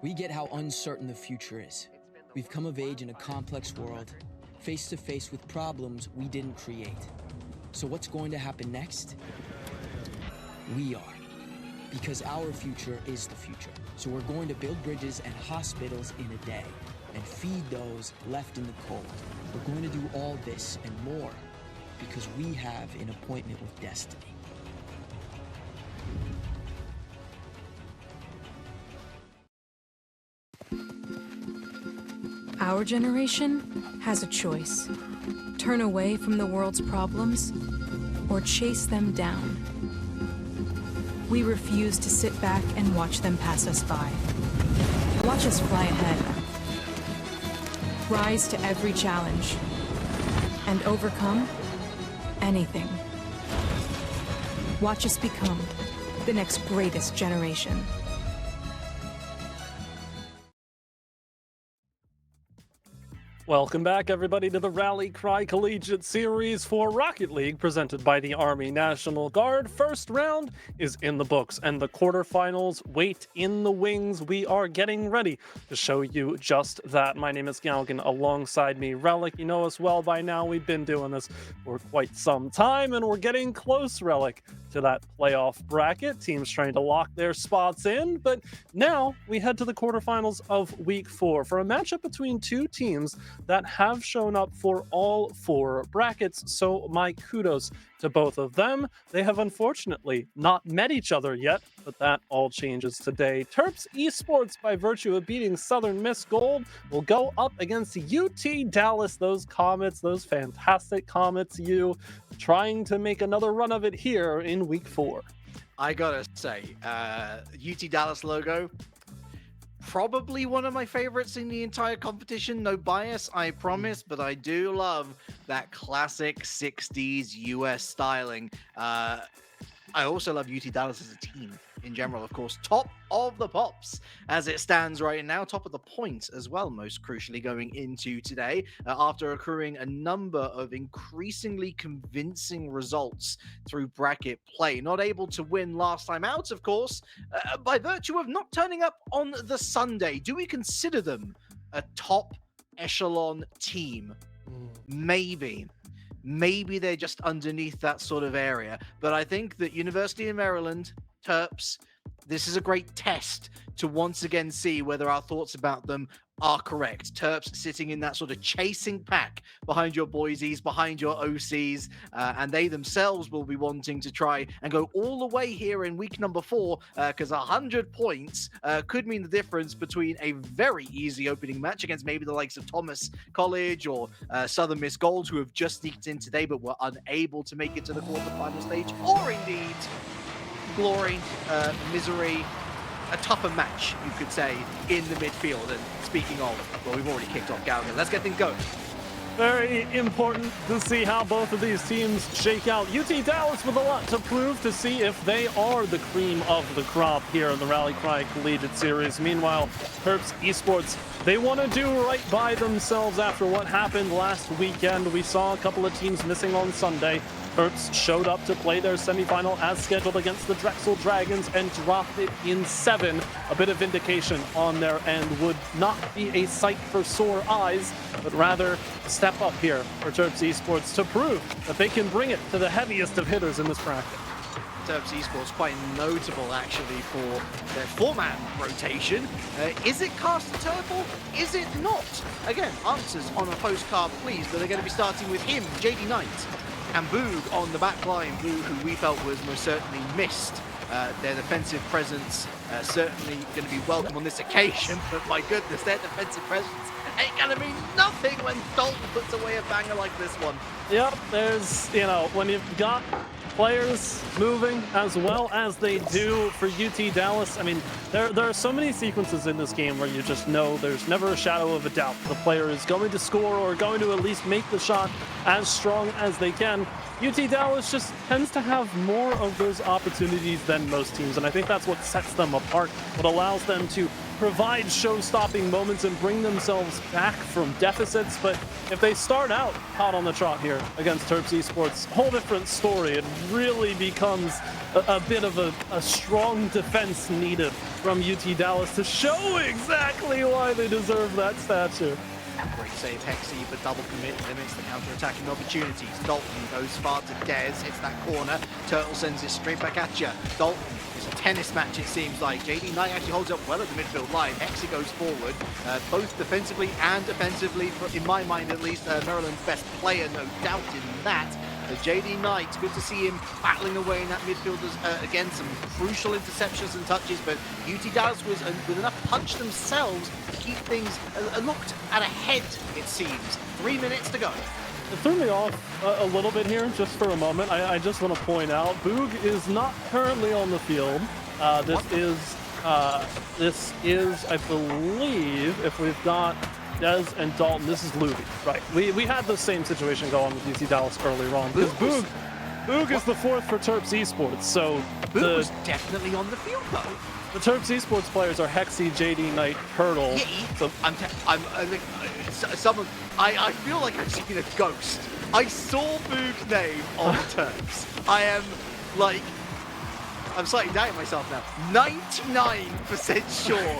We get how uncertain the future is. We've come of age in a complex world, face to face with problems we didn't create. So what's going to happen next? We are. Because our future is the future. So we're going to build bridges and hospitals in a day and feed those left in the cold. We're going to do all this and more because we have an appointment with destiny. Our generation has a choice. Turn away from the world's problems or chase them down. We refuse to sit back and watch them pass us by. Watch us fly ahead. Rise to every challenge and overcome anything. Watch us become the next greatest generation. Welcome back, everybody, to the Rally Cry Collegiate Series for Rocket League, presented by the Army National Guard. First round is in the books, and the quarterfinals wait in the wings. We are getting ready to show you just that. My name is Galgan. Alongside me, Relic. You know us well by now. We've been doing this for quite some time, and we're getting close, Relic, to that playoff bracket. Teams trying to lock their spots in, but now we head to the quarterfinals of Week 4 for a matchup between two teams that have shown up for all 4 brackets, so my kudos to both of them. They have unfortunately not met each other yet, but that all changes today. Terps Esports, by virtue of beating Southern Miss Gold, will go up against UT Dallas. Those Comets, those fantastic Comets, trying to make another run of it here in Week 4. I gotta say, UT Dallas logo, probably one of my favorites in the entire competition. No bias, I promise, but I do love that classic 60s US styling. I also love UT Dallas as a team in general, of course. Top of the pops as it stands right now. Top of the points as well, most crucially, going into today, after accruing a number of increasingly convincing results through bracket play. Not able to win last time out, of course, by virtue of not turning up on the Sunday. Do we consider them a top echelon team? Maybe. Maybe they're just underneath that sort of area. But I think that University of Maryland, Terps, this is a great test to once again see whether our thoughts about them are correct. Terps sitting in that sort of chasing pack behind your Boise's, behind your OCs, and they themselves will be wanting to try and go all the way here in week number 4, because 100 points could mean the difference between a very easy opening match against maybe the likes of Thomas College or Southern Miss Gold, who have just sneaked in today but were unable to make it to the quarterfinal stage, or indeed Glory, Misery, a tougher match, you could say, in the midfield. And speaking of, well, we've already kicked off Galgan. Let's get things going. Very important to see how both of these teams shake out. UT Dallas with a lot to prove to see if they are the cream of the crop here in the Rally Cry Collegiate Series. Meanwhile, Terps Esports, they want to do right by themselves after what happened last weekend. We saw a couple of teams missing on Sunday. Terps showed up to play their semifinal as scheduled against the Drexel Dragons and dropped it in 7. A bit of vindication on their end would not be a sight for sore eyes, but rather a step up here for Terps Esports to prove that they can bring it to the heaviest of hitters in this bracket. Terps Esports quite notable actually for their 4-man rotation. Is it Carsten Turple? Is it not? Again, answers on a postcard please, but they're going to be starting with him, JD Knight, and Boog on the back line. Boog, who we felt was most certainly missed. Their defensive presence certainly going to be welcome on this occasion, but my goodness, their defensive presence ain't going to mean nothing when Dalton puts away a banger like this one. Yep, there's, when you've got players moving as well as they do for UT Dallas, I mean, there are so many sequences in this game where you just know there's never a shadow of a doubt the player is going to score or going to at least make the shot as strong as they can. UT Dallas just tends to have more of those opportunities than most teams, and I think that's what sets them apart, what allows them to provide show-stopping moments and bring themselves back from deficits. But if they start out hot on the trot here against Terps Esports, whole different story. It really becomes a bit of a strong defense needed from UT Dallas to show exactly why they deserve that statue. Great save, Hexy, but double commit limits the counter-attacking opportunities. Dalton goes far to Dez, hits that corner. Turtle sends it straight back at you. Dalton, it's a tennis match it seems like. JD Knight actually holds up well at the midfield line. Hexy goes forward, both defensively and offensively, in my mind at least. Maryland's best player, no doubt in that. JD Knight, good to see him battling away in that midfield. Again, some crucial interceptions and touches, but UT Dallas was with enough punch themselves to keep things looked at ahead, it seems. 3 minutes to go. It threw me off a little bit here, just for a moment. I just want to point out, Boog is not currently on the field. This is, I believe, if we've got Dez and Dalton, this is Luby, right? We had the same situation go on with UT Dallas earlier on, because Boog is the fourth for Terps Esports, so Boog was definitely on the field though. The Terps Esports players are Hexy, JD Knight, Turtle. Yeah, so I feel like I've seen a ghost. I saw Boog's name on Terps. I'm slightly doubting myself now. 99% sure.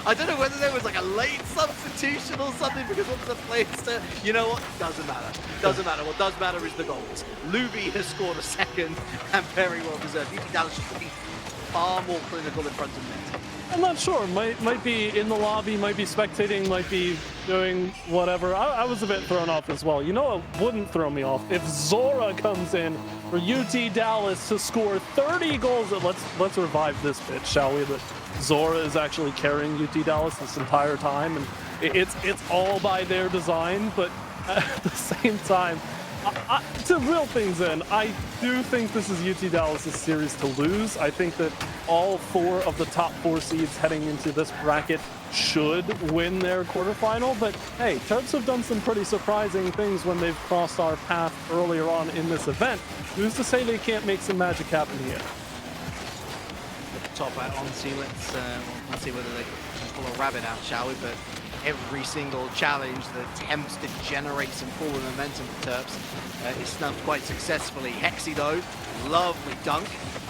I don't know whether there was like a late substitution or something because of the players. You know what? Doesn't matter. Doesn't matter. What does matter is the goals. Luby has scored a second and very well deserved. UT Dallas should be far more clinical in front of net. I'm not sure. Might be in the lobby, might be spectating, might be doing whatever. I was a bit thrown off as well. You know what wouldn't throw me off? If Zora comes in for UT Dallas to score 30 goals. Let's revive this bit, shall we? That Zora is actually carrying UT Dallas this entire time, and it's all by their design. But at the same time, to reel things in, I do think this is UT Dallas' series to lose. I think that all 4 of the top 4 seeds heading into this bracket should win their quarterfinal. But hey, Terps have done some pretty surprising things when they've crossed our path earlier on in this event. Who's to say they can't make some magic happen here? Top out on, see, let's see whether they can pull a rabbit out, shall we? But every single challenge that attempts to generate some forward momentum for Terps is snubbed quite successfully. Hexy though, lovely dunk.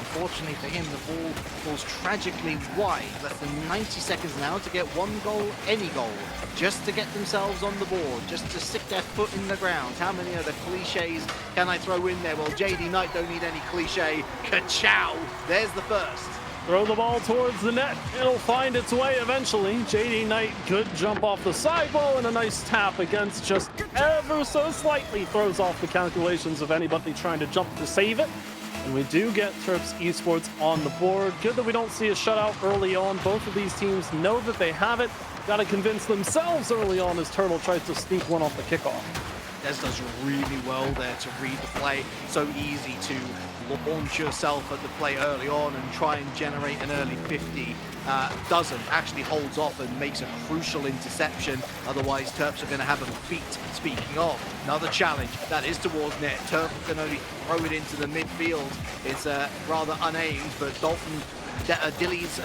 Unfortunately for him, the ball falls tragically wide. Less than 90 seconds now to get 1 goal, any goal, just to get themselves on the board, just to stick their foot in the ground. How many other cliches can I throw in there? Well, JD Knight don't need any cliche. Ka-chow! There's the first. Throw the ball towards the net. It'll find its way eventually. JD Knight, good jump off the sideball and a nice tap against just ever so slightly. Throws off the calculations of anybody trying to jump to save it. And we do get Terps Esports on the board. Good that we don't see a shutout early on. Both of these teams know that they have it. Got to convince themselves early on as Turtle tries to sneak one off the kickoff. Des does really well there to read the play. So easy to launch yourself at the play early on and try and generate an early 50. Doesn't, actually holds off and makes a crucial interception. Otherwise, Terps are going to have them beat. Speaking of, another challenge that is towards net. Terps can only throw it into the midfield. It's rather unaimed, but Dalton dallies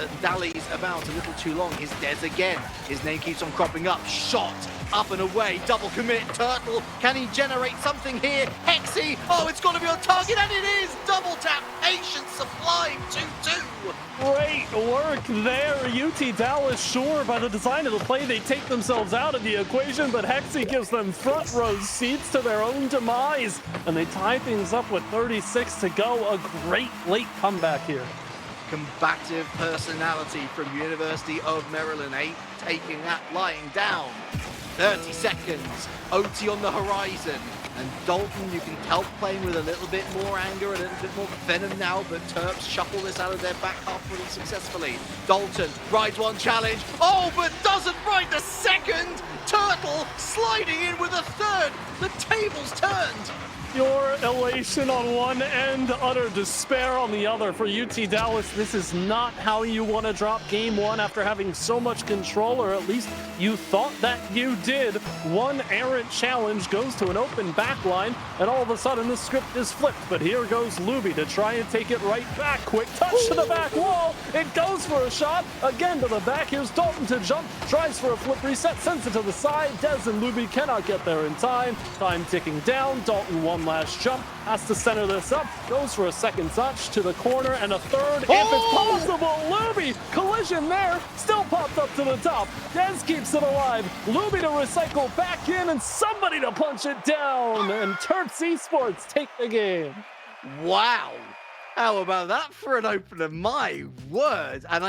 about a little too long. Here's Dez again. His name keeps on cropping up. Shot up and away. Double commit. Turtle. Can he generate something here? Hexy. Oh, it's got to be on target, and it is. Double tap. Patience sublime. 2-2. Great work there. UT Dallas, sure, by the design of the play, they take themselves out of the equation, but Hexy gives them front row seats to their own demise, and they tie things up with 36 to go. A great late comeback here. Combative personality from University of Maryland, 8 taking that lying down. 30 seconds, OT on the horizon, and Dalton, you can tell, playing with a little bit more anger, a little bit more venom now, but Terps shuffle this out of their back half pretty successfully. Dalton rides one challenge, oh, but doesn't ride the second! Turtle sliding in with a third! The tables turned! Pure elation on one end, utter despair on the other for UT Dallas. This is not how you want to drop game one after having so much control, or at least you thought that you did. One errant challenge goes to an open backline, and all of a sudden the script is flipped. But here goes Luby to try and take it right back. Quick touch to the back wall. It goes for a shot. Again to the back. Here's Dalton to jump. Tries for a flip reset. Sends it to the side. Dez and Luby cannot get there in time. Time ticking down. Dalton one last jump, has to center this up, goes for a second touch to the corner and a third if it's possible. Luby, collision there, still popped up to the top. Dez keeps it alive. Luby to recycle back in and somebody to punch it down. And Terps Esports take the game. Wow. How about that for an opener? My word. And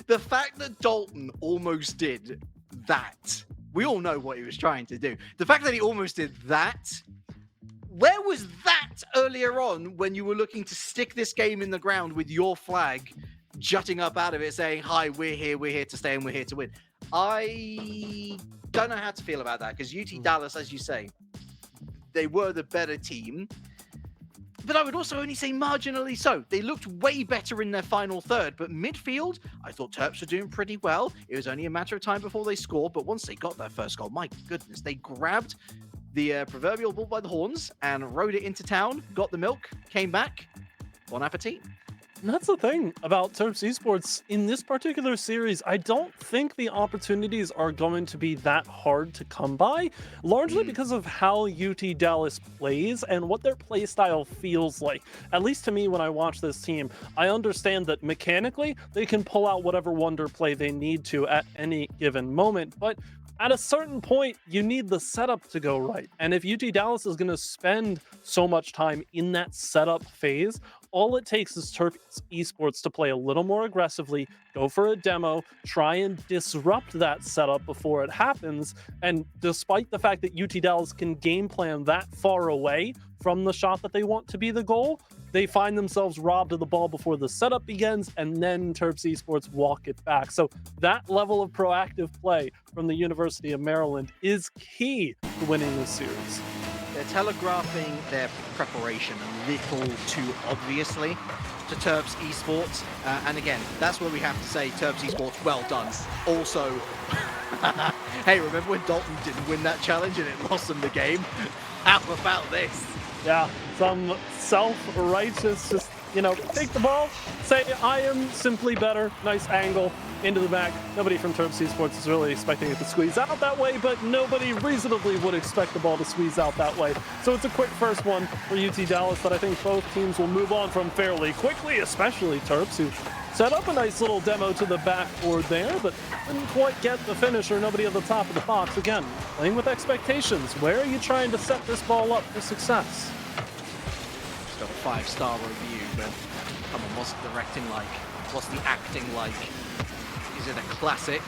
the fact that Dalton almost did that, we all know what he was trying to do. The fact that he almost did that, where was that earlier on when you were looking to stick this game in the ground with your flag jutting up out of it saying, hi, we're here to stay and we're here to win? I don't know how to feel about that because UT Dallas, as you say, they were the better team. But I would also only say marginally so. They looked way better in their final third, but midfield, I thought Terps were doing pretty well. It was only a matter of time before they scored, but once they got their first goal, my goodness, they grabbed the proverbial bull by the horns and rode it into town, got the milk, came back. Bon appetit. And that's the thing about Terps Esports. In this particular series, I don't think the opportunities are going to be that hard to come by, largely because of how UT Dallas plays and what their play style feels like. At least to me, when I watch this team, I understand that mechanically, they can pull out whatever wonder play they need to at any given moment, but at a certain point, you need the setup to go right. And if UT Dallas is going to spend so much time in that setup phase, all it takes is Terps Esports to play a little more aggressively, go for a demo, try and disrupt that setup before it happens. And despite the fact that UT Dallas can game plan that far away from the shot that they want to be the goal, they find themselves robbed of the ball before the setup begins, and then Terps Esports walk it back. So that level of proactive play from the University of Maryland is key to winning this series. They're telegraphing their preparation a little too obviously to Terps Esports. And again, that's where we have to say Terps Esports, well done. Also, hey, remember when Dalton didn't win that challenge and it lost them the game? How about this? Yeah, some self-righteous, just, take the ball, say, I am simply better, nice angle, into the back. Nobody from Terps Esports is really expecting it to squeeze out that way, but nobody reasonably would expect the ball to squeeze out that way. So it's a quick first one for UT Dallas that I think both teams will move on from fairly quickly, especially Terps, who set up a nice little demo to the backboard there, but didn't quite get the finisher. Nobody at the top of the box. Again, playing with expectations. Where are you trying to set this ball up for success? It's got a 5-star review, but come on, what's the directing like? What's the acting like? Is it a classic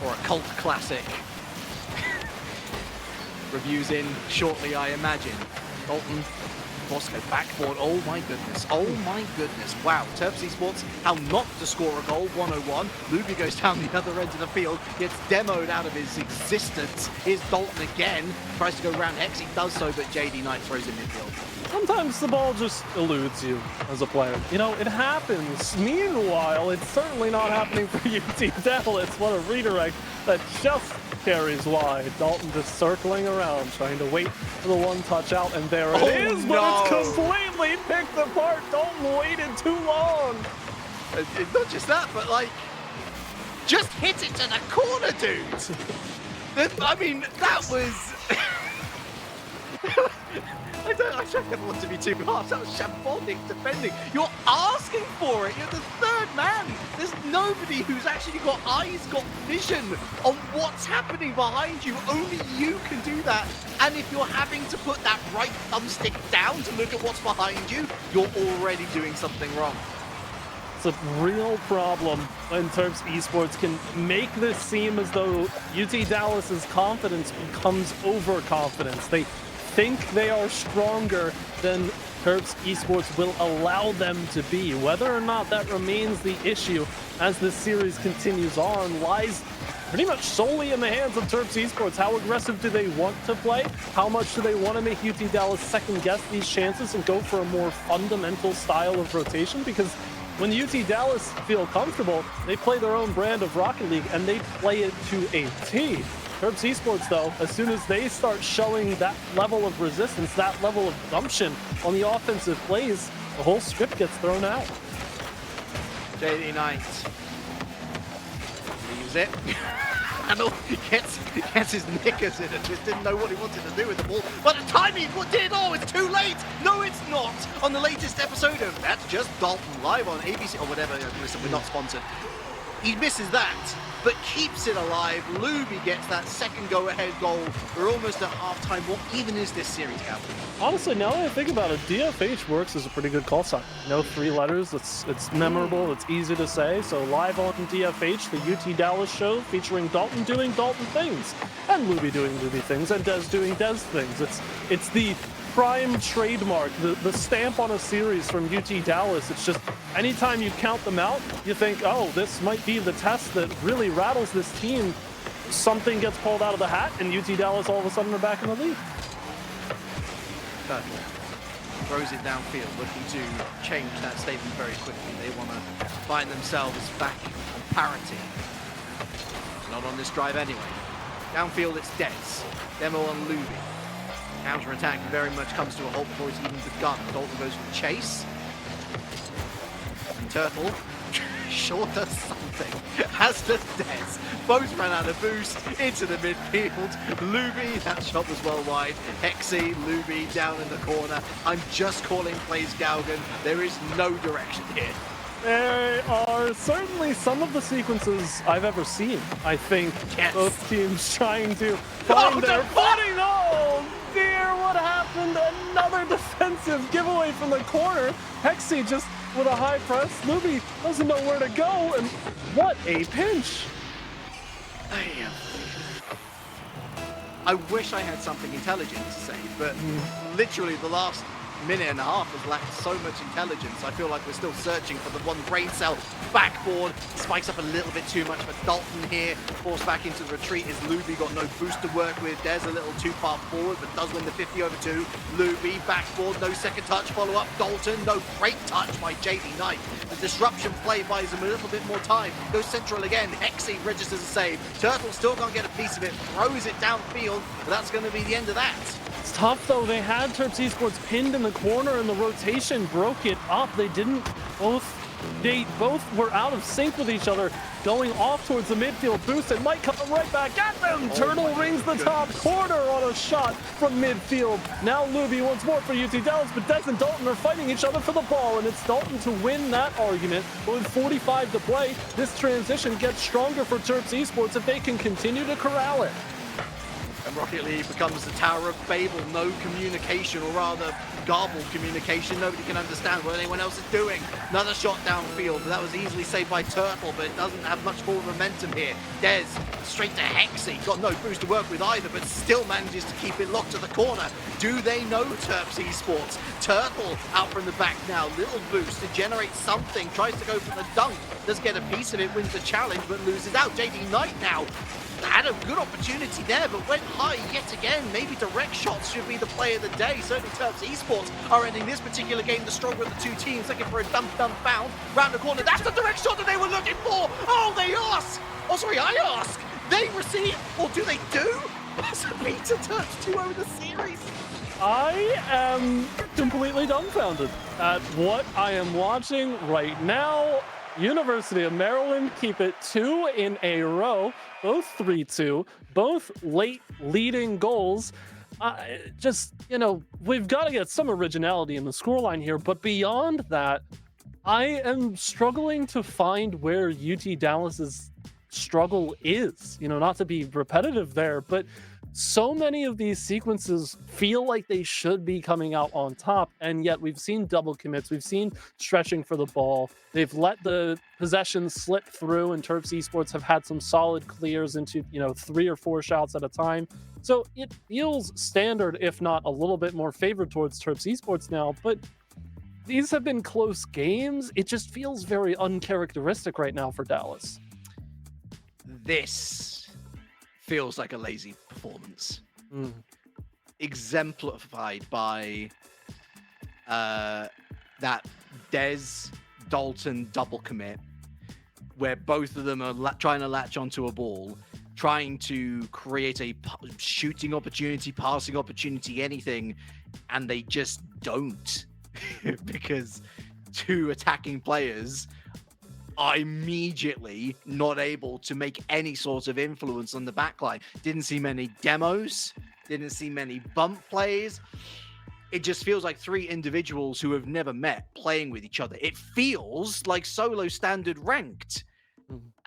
or a cult classic? Reviews in shortly, I imagine. Dalton, Bosco backboard. Oh my goodness. Oh my goodness. Wow. Terps Esports, how not to score a goal. 101. Luby goes down the other end of the field. Gets demoed out of his existence. Here's Dalton again. Tries to go around Hex. He does so, but JD Knight throws in midfield. Sometimes the ball just eludes you as a player. It happens. Meanwhile, it's certainly not happening for UT Dallas. What a redirect that just carries wide. Dalton just circling around, trying to wait for the one touch out, and there it is, no. But it's completely picked apart. Dalton waited too long. Not just that, but just hit it to the corner, dude. I mean, that was... I don't want to be too harsh. That was shambolic defending. You're asking for it. You're the third man. There's nobody who's actually got eyes, got vision on what's happening behind you. Only you can do that. And if you're having to put that right thumbstick down to look at what's behind you, you're already doing something wrong. It's a real problem when Terps Esports can make this seem as though UT Dallas's confidence becomes overconfidence. They think they are stronger than Terps Esports will allow them to be. Whether or not that remains the issue as this series continues on lies pretty much solely in the hands of Terps Esports. How aggressive do they want to play? How much do they want to make UT Dallas second guess these chances and go for a more fundamental style of rotation? Because when UT Dallas feel comfortable, they play their own brand of Rocket League and they play it to a T. Terps Esports, though, as soon as they start showing that level of resistance, that level of gumption on the offensive plays, the whole script gets thrown out. JD Knight leaves it. And gets his knickers in and just didn't know what he wanted to do with the ball. But the timing, what did? Oh, it's too late. No, it's not. On the latest episode of That's Just Dalton, live on ABC or whatever. Listen, we're not sponsored. He misses that, but keeps it alive. Luby gets that second go-ahead goal. We're almost at halftime. What even is this series, Calvin? Honestly, now that I think about it, DFH works as a pretty good call sign. No 3 letters. It's memorable. It's easy to say. So live on DFH, the UT Dallas show featuring Dalton doing Dalton things, and Luby doing Luby things, and Dez doing Dez things. It's the prime trademark, the stamp on a series from UT Dallas. It's just anytime you count them out, you think, oh, this might be the test that really rattles this team. Something gets pulled out of the hat, and UT Dallas all of a sudden are back in the lead. Throws it downfield, looking to change that statement very quickly. They want to find themselves back on parity. Not on this drive anyway. Downfield, it's Dez. Demo on Luby. Counter-attack very much comes to a halt before it's even begun. Dalton goes for the chase. And Turtle sure does something. As does Dez. Both ran out of boost into the midfield. Luby, that shot was well wide. Hexy, Luby down in the corner. I'm just calling plays Galgan. There is no direction here. There are certainly some of the sequences I've ever seen. I think both teams trying to find their footing. Oh dear, what happened? Another defensive giveaway from the corner. Hexy just with a high press. Luby doesn't know where to go, and what a pinch. I wish I had something intelligent to say, but literally the last minute and a half has lacked so much intelligence. I feel like we're still searching for the one brain cell. Backboard spikes up a little bit too much for Dalton here. Forced back into the retreat is Luby, got no boost to work with. There's a little too far forward, but does win the 50/2. Luby, backboard, no second touch, follow up. Dalton, no great touch by JD Knight. The disruption play buys him a little bit more time. Goes central again. Hexy registers a save. Turtle still can't get a piece of it. Throws it downfield, but that's going to be the end of that. It's tough though. They had Terps Esports pinned in the corner and the rotation broke it up. They both were out of sync with each other, going off towards the midfield boost. It might come right back at them. Turtle rings the top corner on a shot from midfield. Now Luby once more for UT Dallas, but Dez and Dalton are fighting each other for the ball, and it's Dalton to win that argument. But with 45 to play, this transition gets stronger for Terps Esports if they can continue to corral it. And Rocket League becomes the Tower of Babel. No communication, or rather garbled communication. Nobody can understand what anyone else is doing. Another shot downfield, but that was easily saved by Turtle, but it doesn't have much forward momentum here. Dez straight to Hexy. Got no boost to work with either, but still manages to keep it locked to the corner. Do they know Terps Esports? Turtle out from the back now. Little boost to generate something. Tries to go for the dunk. Does get a piece of it, wins the challenge, but loses out. JD Knight now had a good opportunity there, but went high yet again. Maybe direct shots should be the play of the day. Certainly Terps Esports are ending this particular game the stronger of the two teams, looking for a dump found. Round the corner, that's the direct shot that they were looking for. Oh, they ask. Oh, sorry, I ask. They receive, or do they do? Possibly to Terps 2 over the series. I am completely dumbfounded at what I am watching right now. University of Maryland keep it 2 in a row, both 3-2, both late leading goals. We've got to get some originality in the scoreline here, but beyond that, I am struggling to find where UT Dallas's struggle is. Not to be repetitive there, but so many of these sequences feel like they should be coming out on top, and yet we've seen double commits, we've seen stretching for the ball, they've let the possessions slip through, and Terps Esports have had some solid clears into 3 or 4 shots at a time. So it feels standard, if not a little bit more favored towards Terps Esports now, but these have been close games. It just feels very uncharacteristic right now for Dallas. This feels like a lazy performance. Mm. Exemplified by that Dez Dalton double commit, where both of them are trying to latch onto a ball, trying to create a shooting opportunity, passing opportunity, anything, and they just don't because two attacking players are immediately not able to make any sort of influence on the backline. Didn't see many demos, didn't see many bump plays. It just feels like three individuals who have never met playing with each other. It feels like solo standard ranked.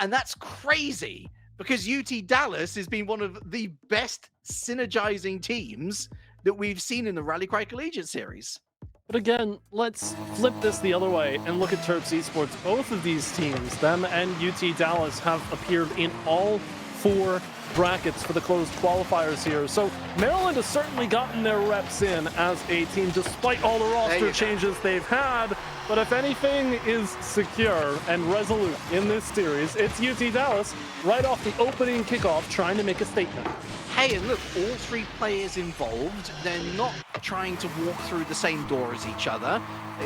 And that's crazy because UT Dallas has been one of the best synergizing teams that we've seen in the Rally Cry Collegiate series. But again, let's flip this the other way and look at Terps Esports. Both of these teams, them and UT Dallas, have appeared in all 4 brackets for the closed qualifiers here. So Maryland has certainly gotten their reps in as a team, despite all the roster changes they've had. But if anything is secure and resolute in this series, it's UT Dallas right off the opening kickoff trying to make a statement. Hey, and look, all 3 players involved, they're not trying to walk through the same door as each other.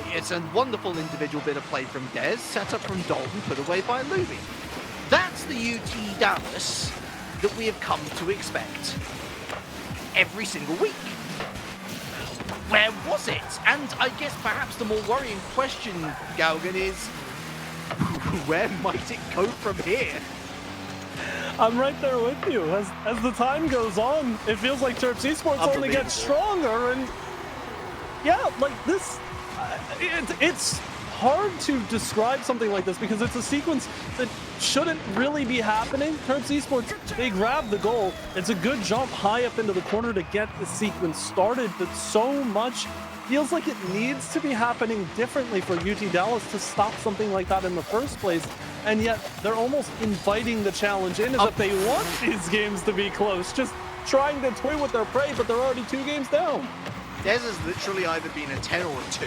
It's a wonderful individual bit of play from Dez, set up from Dalton, put away by Luby. That's the UT Dallas that we have come to expect every single week. Where was it? And I guess perhaps the more worrying question, Galgan, is where might it go from here? I'm right there with you. As the time goes on, it feels like Terps Esports only gets stronger, and yeah, like this, it's hard to describe something like this because it's a sequence that shouldn't really be happening. Terps Esports, they grab the goal. It's a good jump high up into the corner to get the sequence started, but so much feels like it needs to be happening differently for UT Dallas to stop something like that in the first place. And yet they're almost inviting the challenge in as if they want these games to be close, just trying to toy with their prey, but they're already 2 games down. Dez has literally either been a 10 or a 2.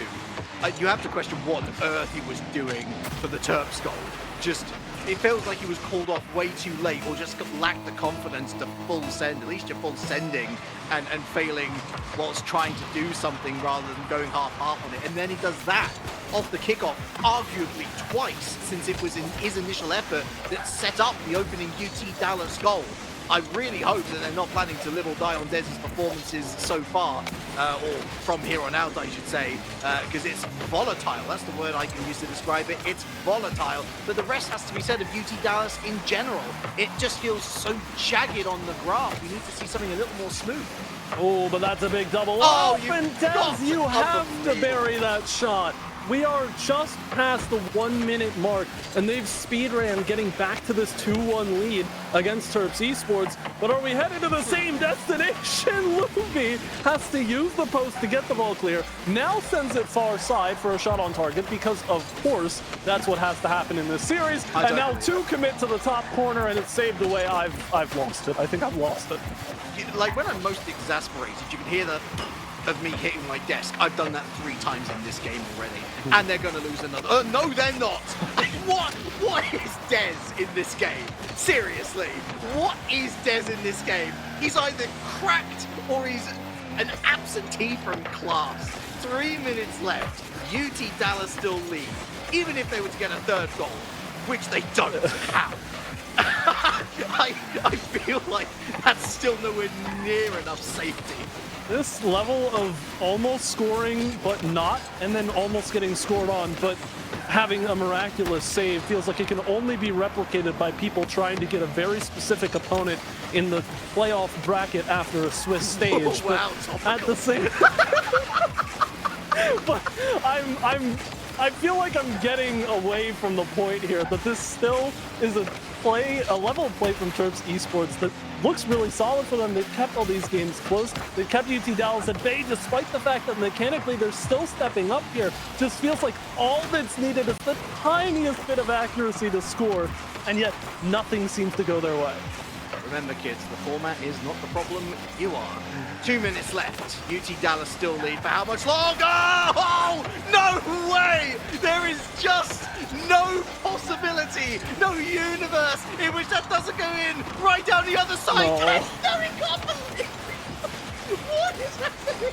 You have to question what on earth he was doing for the Terps goal. Just, it feels like he was called off way too late, or just lacked the confidence to full send, at least you're full sending, and failing whilst trying to do something rather than going half-half on it. And then he does that off the kickoff, arguably twice, since it was in his initial effort that set up the opening UT Dallas goal. I really hope that they're not planning to live or die on Dez's performances so far, or from here on out, I should say, because it's volatile. That's the word I can use to describe it. It's volatile, but the rest has to be said of UT Dallas in general. It just feels so jagged on the graph. We need to see something a little more smooth. Oh, but that's a big double. Oh, and Dez, you have to bury that shot. We are just past the 1 minute mark, and they've speed ran getting back to this 2-1 lead against Terps Esports. But are we headed to the same destination? Luby has to use the post to get the ball clear. Now sends it far side for a shot on target because, of course, that's what has to happen in this series. And now 2 commit to the top corner, and it's saved away. I've lost it. I think I've lost it. Like when I'm most exasperated, you can hear the of me hitting my desk. I've done that 3 times in this game already, and they're going to lose another. No, they're not. What is Dez in this game? Seriously, what is Dez in this game? He's either cracked or he's an absentee from class. 3 minutes left. UT Dallas still lead, even if they were to get a 3rd goal, which they don't have. I feel like that's still nowhere near enough safety. This level of almost scoring but not, and then almost getting scored on but having a miraculous save feels like it can only be replicated by people trying to get a very specific opponent in the playoff bracket after a Swiss stage. Oh, wow, but at the same but I feel like I'm getting away from the point here that this still is a level of play from Terps Esports that looks really solid for them. They've kept all these games close. They've kept UT Dallas at bay, despite the fact that mechanically they're still stepping up here. Just feels like all that's needed is the tiniest bit of accuracy to score, and yet nothing seems to go their way. Remember, kids, the format is not the problem, you are. 2 minutes left. UT Dallas still lead for how much longer? Oh, no way! There is just no possibility be no universe in which that doesn't go in right down the other side. No. No, it can't believe. What is happening?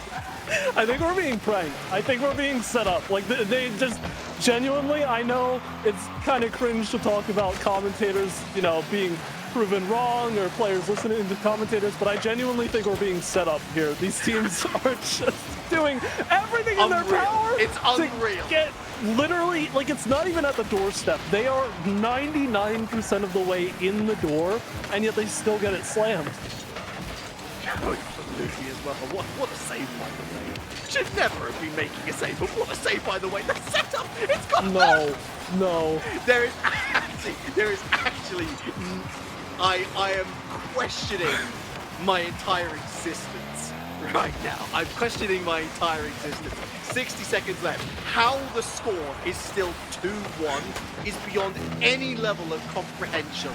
I think we're being pranked. I think we're being set up. Like, they just genuinely, I know it's kind of cringe to talk about commentators, you know, being proven wrong or players listening to commentators, but I genuinely think we're being set up here. These teams are just doing everything in their power. It's unreal. To get literally, like, it's not even at the doorstep. They are 99% of the way in the door, and yet they still get it slammed. Absolutely as well. What a save, by the way. Should never have been making a save, but what a save, by the way. The setup, it's gone. No. There is actually, I am questioning my entire existence right now. I'm questioning my entire existence. 60 seconds left. How the score is still 2-1 is beyond any level of comprehension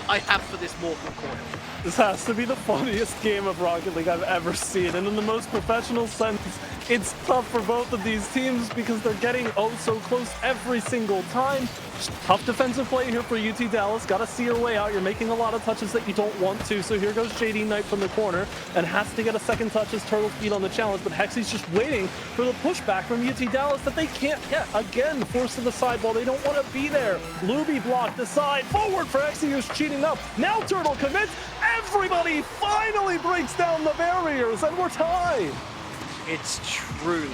I have for this Mortal Coil. This has to be the funniest game of Rocket League I've ever seen, and in the most professional sense, it's tough for both of these teams because they're getting oh so close every single time. Tough defensive play here for UT Dallas. Got to see your way out. You're making a lot of touches that you don't want to. So here goes JD Knight from the corner and has to get a second touch as Turtle Speed on the challenge. But Hexy's just waiting for the pushback from UT Dallas that they can't get. Again, forced to the sideball. They don't want to be there. Luby blocked the side. Forward for Hexy, who's cheating up. Now Turtle commits. Everybody finally breaks down the barriers and we're tied. It's truly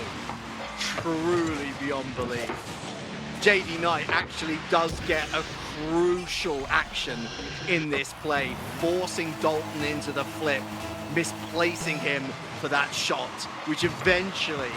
beyond belief. JD Knight actually does get a crucial action in this play, forcing Dalton into the flip, misplacing him for that shot, which eventually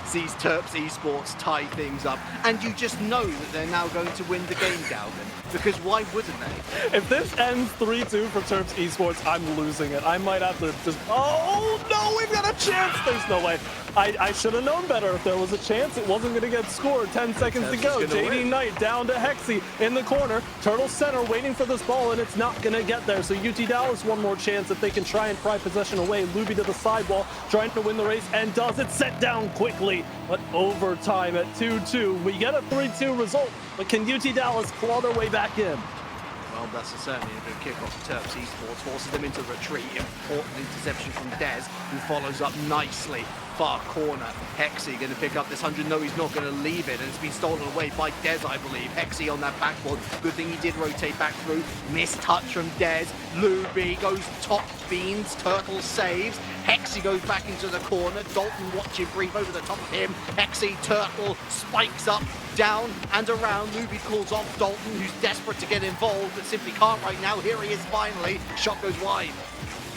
sees Terps Esports tie things up. And you just know that they're now going to win the game, Galvin, because why wouldn't they? If this ends 3-2 for Terps Esports, I'm losing it. I might have to just, oh no, we've got a chance. There's no way. I should have known better. If there was a chance, it wasn't going to get scored. 10 seconds to go. JD Knight down to Hexy in the corner. Turtle center waiting for this ball, and it's not going to get there. So UT Dallas one more chance if they can try and pry possession away. Luby to the sidewall, trying to win the race, and does it. Set down quickly, but overtime at 2-2. We get a 3-2 result, but can UT Dallas claw their way back in? Well, that's certainly a good kickoff for Terps Esports, forces them into retreat. Important interception from Dez, who follows up nicely. Far corner. Hexy going to pick up this 100. No, he's not going to leave it, and it's been stolen away by Dez, I believe. Hexy on that backboard. Good thing he did rotate back through. Missed touch from Dez. Luby goes top beans. Turtle saves. Hexy goes back into the corner. Dalton watching brief over the top of him. Hexy, Turtle spikes up, down and around. Luby calls off Dalton, who's desperate to get involved, but simply can't right now. Here he is finally. Shot goes wide.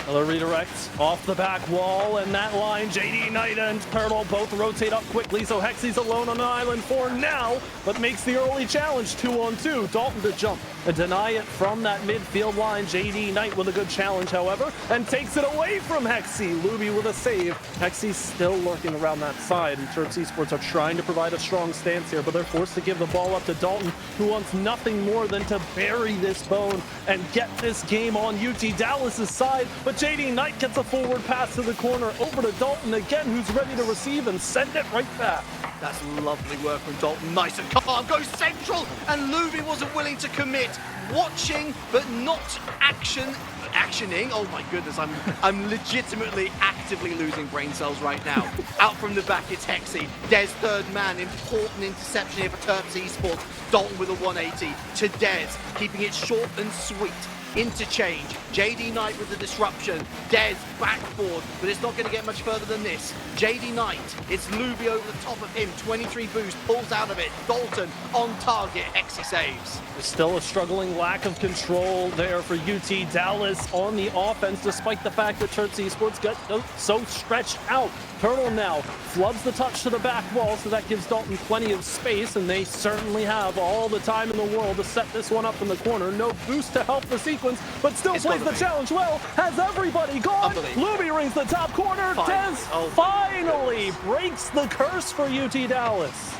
Another redirect off the back wall, and that line, JD Knight and Turtle both rotate up quickly, so Hexy's alone on an island for now, but makes the early challenge 2-on-2. Dalton to jump and deny it from that midfield line. JD Knight with a good challenge, however, and takes it away from Hexy. Luby with a save. Hexy's still lurking around that side, and Terps Esports are trying to provide a strong stance here, but they're forced to give the ball up to Dalton, who wants nothing more than to bury this bone and get this game on UT Dallas's side. But JD Knight gets a forward pass to the corner over to Dalton again, who's ready to receive and send it right back. That's lovely work from Dalton. Nice and calm. Goes central, and Luby wasn't willing to commit. Watching, but not actioning. Oh my goodness, I'm legitimately actively losing brain cells right now. Out from the back, it's Hexy. Dez, third man. Important interception here for Terps Esports. Dalton with a 180 to Dez, keeping it short and sweet. Interchange. JD Knight with the disruption. Dez backboard, but it's not going to get much further than this. JD Knight, it's Luby over the top of him. 23 boost, pulls out of it. Dalton on target. Hexy saves. There's still a struggling lack of control there for UT Dallas on the offense, despite the fact that Terps Esports got so stretched out. Turtle now flubs the touch to the back wall, so that gives Dalton plenty of space, and they certainly have all the time in the world to set this one up in the corner. No boost to help the sequence, but still plays the challenge well. Has everybody gone? Luby rings the top corner. Dez finally breaks the curse for UT Dallas.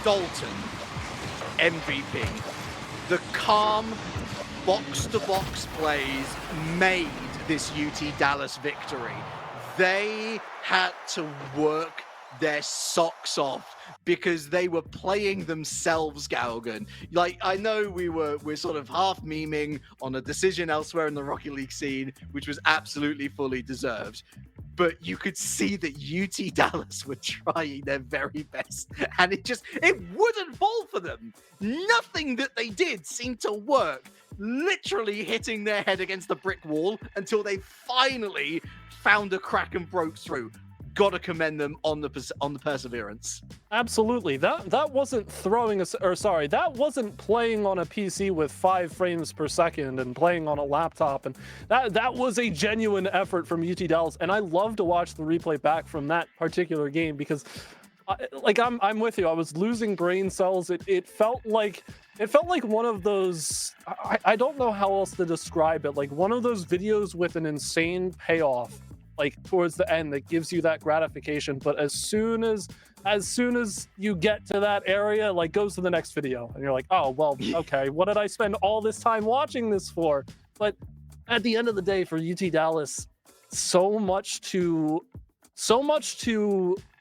Dalton, MVP. The calm box-to-box plays made this UT Dallas victory. They had to work their socks off because they were playing themselves, Galgan. Like, I know we're sort of half memeing on a decision elsewhere in the Rocket League scene, which was absolutely fully deserved. But you could see that UT Dallas were trying their very best, and it wouldn't fall for them. Nothing that they did seemed to work, literally hitting their head against the brick wall until they finally found a crack and broke through. Gotta commend them on the perseverance. Absolutely. That wasn't that wasn't playing on a PC with 5 frames per second and playing on a laptop, and that was a genuine effort from UT Dallas. And I love to watch the replay back from that particular game because I'm with you. I was losing brain cells. It felt like one of those, I don't know how else to describe it, like one of those videos with an insane payoff, like towards the end, that gives you that gratification. But as soon as you get to that area, like goes to the next video and you're like, oh, well, okay, what did I spend all this time watching this for? But at the end of the day, for UT Dallas, so much to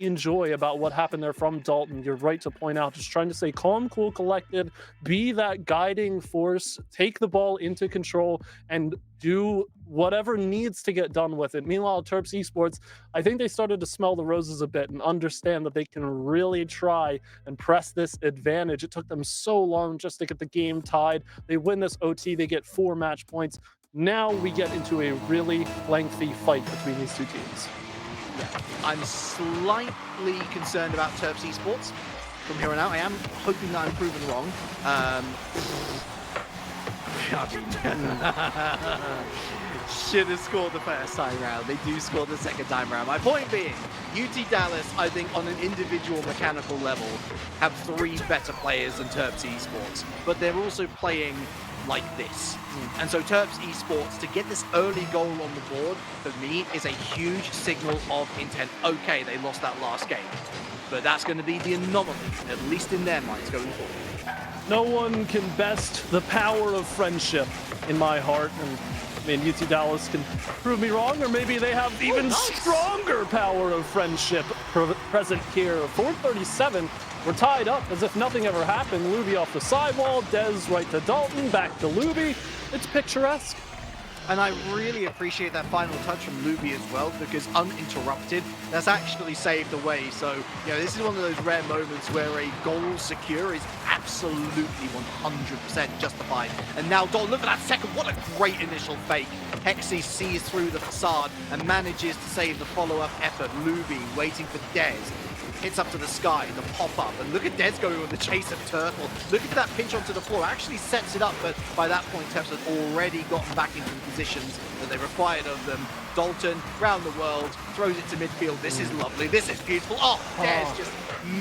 enjoy about what happened there from Dalton. You're right to point out, just trying to stay calm, cool, collected, be that guiding force, take the ball into control, and do whatever needs to get done with it. Meanwhile, Terps Esports, I think they started to smell the roses a bit and understand that they can really try and press this advantage. It took them so long just to get the game tied. They win this OT, they get 4 match points. Now we get into a really lengthy fight between these two teams. Yeah, I'm slightly concerned about Terps Esports from here on out. I am hoping that I'm proven wrong. Should have scored the first time round. They do score the second time round. My point being, UT Dallas, I think on an individual mechanical level, have 3 better players than Terps Esports, but they're also playing like this. And so Terps Esports, to get this early goal on the board, for me, is a huge signal of intent. Okay, they lost that last game, but that's going to be the anomaly, at least in their minds, going forward. No one can best the power of friendship in my heart, and I mean, UT Dallas can prove me wrong, or maybe they have even stronger power of friendship present here. 4:37. We're tied up as if nothing ever happened. Luby off the sidewall, Dez right to Dalton, back to Luby. It's picturesque. And I really appreciate that final touch from Luby as well, because uninterrupted, that's actually saved the way. So, you know, this is one of those rare moments where a goal secure is absolutely 100% justified. And now Dalton, look at that second, what a great initial fake. Hexy sees through the facade and manages to save the follow-up effort. Luby waiting for Dez. Hits up to the sky, the pop-up, and look at Dez going with the chase of Turtle. Look at that pinch onto the floor, actually sets it up, but by that point, Terps had already gotten back into the positions that they required of them. Dalton, round the world, throws it to midfield. This is lovely, this is beautiful. Oh, Dez just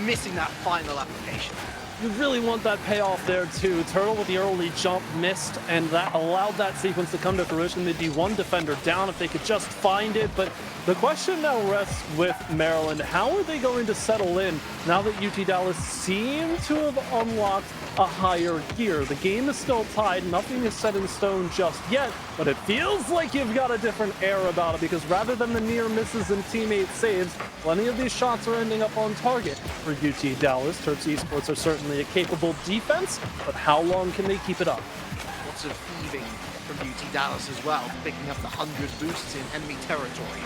missing that final application. You really want that payoff there too. Turtle with the early jump missed, and that allowed that sequence to come to fruition. They'd be 1 defender down if they could just find it. But the question now rests with Maryland. How are they going to settle in now that UT Dallas seem to have unlocked a higher gear? The game is still tied. Nothing is set in stone just yet, but it feels like you've got a different air about it, because rather than the near misses and teammate saves, plenty of these shots are ending up on target for UT Dallas. Terps Esports are certainly a capable defense, but how long can they keep it up? Lots of thieving from UT Dallas as well, picking up the 100 boosts in enemy territory.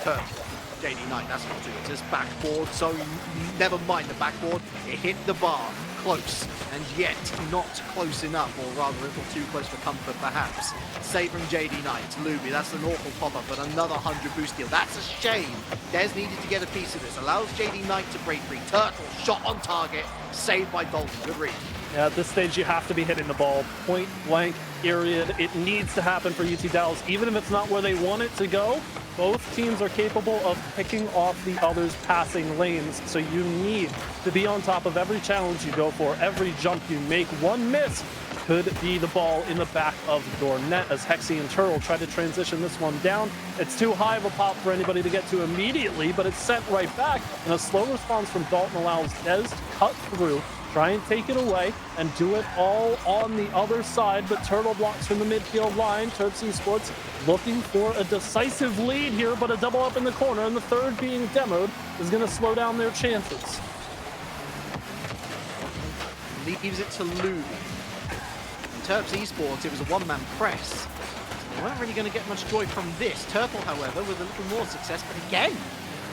Terps, JD Knight, that's not too. It's just backboard, so never mind the backboard. It hit the bar, close, and yet not close enough, or rather a little too close for comfort perhaps. Save from JD Knight. Luby, that's an awful pop-up, but another 100 boost deal. That's a shame. Dez needed to get a piece of this. Allows JD Knight to break free. Turtle, shot on target, saved by Dalton. Good read. Yeah, at this stage, you have to be hitting the ball point blank, period. It needs to happen for UT Dallas, even if it's not where they want it to go. Both teams are capable of picking off the other's passing lanes, so you need to be on top of every challenge you go for, every jump you make. One miss could be the ball in the back of your net, as Hexy and Turtle try to transition this one down. It's too high of a pop for anybody to get to immediately, but it's sent right back, and a slow response from Dalton allows Dez to cut through, try and take it away, and do it all on the other side, but Turtle blocks from the midfield line. Terps Esports looking for a decisive lead here, but a double up in the corner, and the third being demoed is going to slow down their chances. leaves it to Luby. In Terps Esports, it was a one-man press. They weren't really going to get much joy from this. Turtle, however, with a little more success, but again,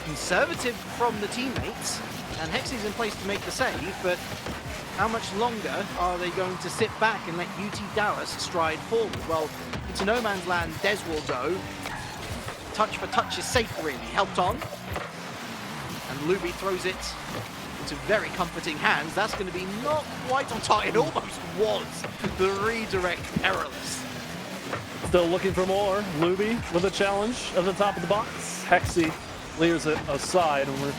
conservative from the teammates, and Hexy's in place to make the save, but how much longer are they going to sit back and let UT Dallas stride forward? Well, into no man's land, Des will go. Touch for touch is safe, really. Helped on. And Luby throws it into very comforting hands. That's going to be not quite on target. It almost was. The redirect perilous. Still looking for more. Luby with a challenge at the top of the box. Hexy clears it aside, and we're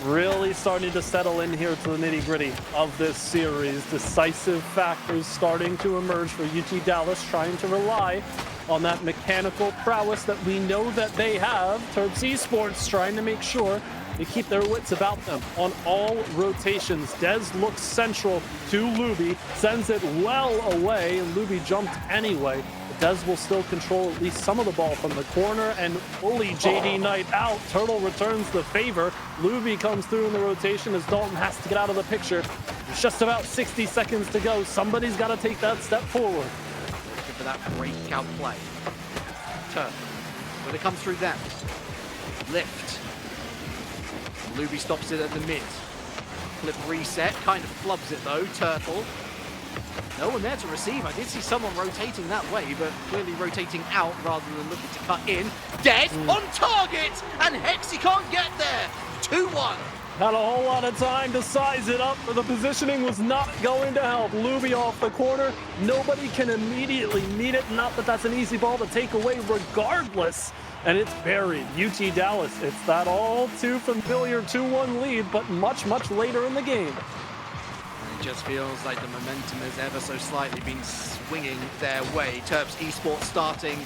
really starting to settle in here to the nitty-gritty of this series. Decisive factors starting to emerge for UT Dallas, trying to rely on that mechanical prowess that we know that they have. Terps Esports trying to make sure they keep their wits about them on all rotations. Des looks central to Luby, sends it well away, and Luby jumped anyway. Des will still control at least some of the ball from the corner, and fully JD Knight out. Turtle returns the favor. Luby comes through in the rotation as Dalton has to get out of the picture. There's just about 60 seconds to go. Somebody's got to take that step forward. Looking for that breakout play. Turtle. Will it come through them? Lift. Luby stops it at the mid. Flip reset. Kind of flubs it though. Turtle. No one there to receive. I did see someone rotating that way, but clearly rotating out rather than looking to cut in. Dead on target, and Hexy can't get there. 2-1. Had a whole lot of time to size it up, but the positioning was not going to help. Luby off the corner. Nobody can immediately meet it. Not that that's an easy ball to take away regardless. And it's buried. UT Dallas, it's that all too familiar 2-1 lead, but much, much later in the game. It just feels like the momentum has ever so slightly been swinging their way. Terps Esports starting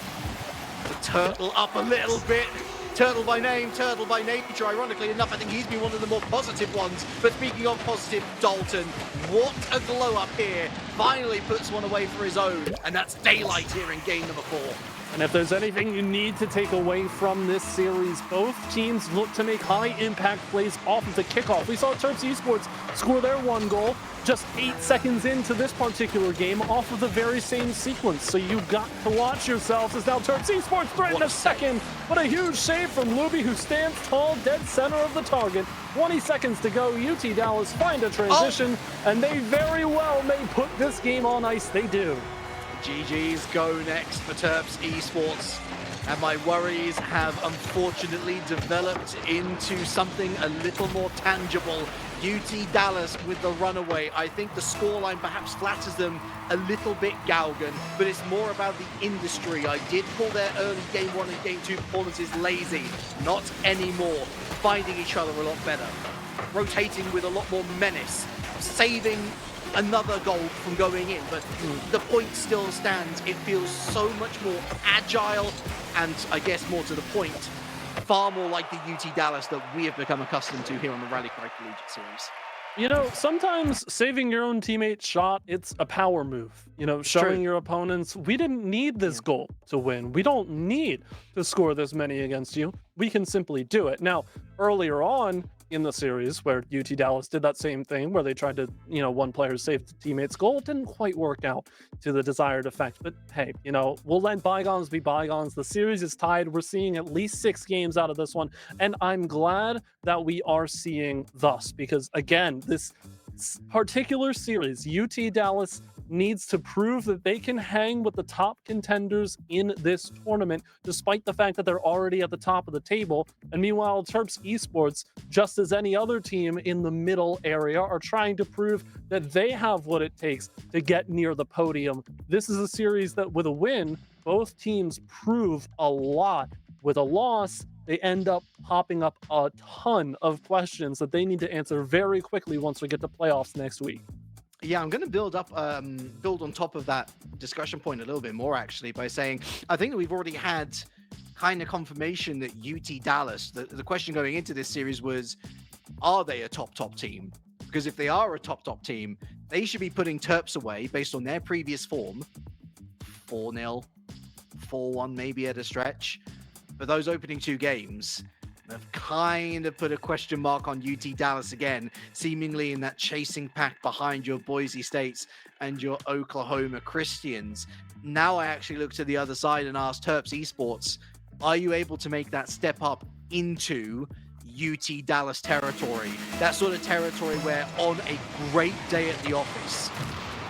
to turtle up a little bit. Turtle by name, turtle by nature. Ironically enough, I think he's been one of the more positive ones. But speaking of positive, Dalton, what a glow up here. Finally puts one away for his own. And that's daylight here in game number 4. And if there's anything you need to take away from this series, both teams look to make high-impact plays off of the kickoff. We saw Terps Esports score their one goal just 8 seconds into this particular game off of the very same sequence. So you've got to watch yourselves as now Terps Esports threaten a second. But a huge save from Luby, who stands tall, dead center of the target. 20 seconds to go. UT Dallas find a transition, and they very well may put this game on ice. They do. GG's go next for Terps Esports, and my worries have unfortunately developed into something a little more tangible. UT Dallas with the runaway. I think the scoreline perhaps flatters them a little bit, Galgan, but it's more about the industry. I did call their early game 1 and game 2 performances lazy. Not anymore. Finding each other a lot better. Rotating with a lot more menace. Saving another goal from going in, but the point still stands. It feels so much more agile and, I guess, more to the point, far more like the UT Dallas that we have become accustomed to here on the Rally Cry Collegiate series. You know, sometimes saving your own teammate's shot, it's a power move. You know, showing your opponents, we didn't need this goal to win. We don't need to score this many against you. We can simply do it. Now, earlier on in the series where UT Dallas did that same thing, where they tried to, you know, one player save the teammate's goal, it didn't quite work out to the desired effect. But hey, you know, we'll let bygones be bygones. The series is tied. We're seeing at least 6 games out of this one, and I'm glad that we are seeing thus, because again, this particular series, UT Dallas needs to prove that they can hang with the top contenders in this tournament, despite the fact that they're already at the top of the table. And meanwhile, Terps Esports, just as any other team in the middle area, are trying to prove that they have what it takes to get near the podium. This is a series that, with a win, both teams prove a lot. With a loss, they end up popping up a ton of questions that they need to answer very quickly once we get to playoffs next week. Yeah, I'm going to build on top of that discussion point a little bit more, actually, by saying I think that we've already had kind of confirmation that UT Dallas, the question going into this series was, are they a top team? Because if they are a top team, they should be putting Terps away based on their previous form. 4-0, 4-1 maybe at a stretch. For those opening 2 games, have kind of put a question mark on UT Dallas again, seemingly in that chasing pack behind your Boise States and your Oklahoma Christians. Now I actually look to the other side and ask Terps Esports, are you able to make that step up into UT Dallas territory? That sort of territory where on a great day at the office,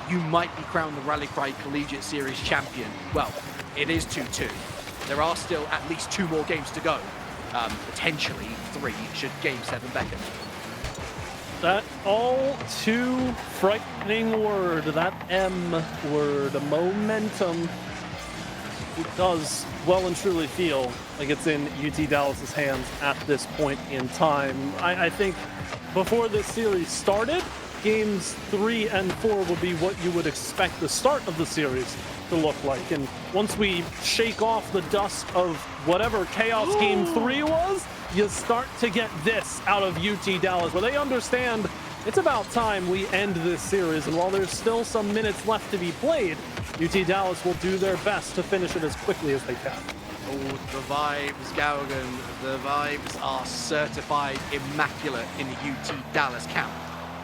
you might be crowned the Rally Cry Collegiate Series champion. Well, it is 2-2. There are still at least 2 more games to go. Potentially 3 should Game 7 beckon. That all too frightening word, that M word, momentum. It does well and truly feel like it's in UT Dallas's hands at this point in time. I think before this series started, games 3 and 4 would be what you would expect the start of the series to look like. And once we shake off the dust of whatever chaos game 3 was, you start to get this out of UT Dallas, where they understand it's about time we end this series. And while there's still some minutes left to be played, UT Dallas will do their best to finish it as quickly as they can. Oh, the vibes, Gaugan, the vibes are certified immaculate in the UT Dallas camp.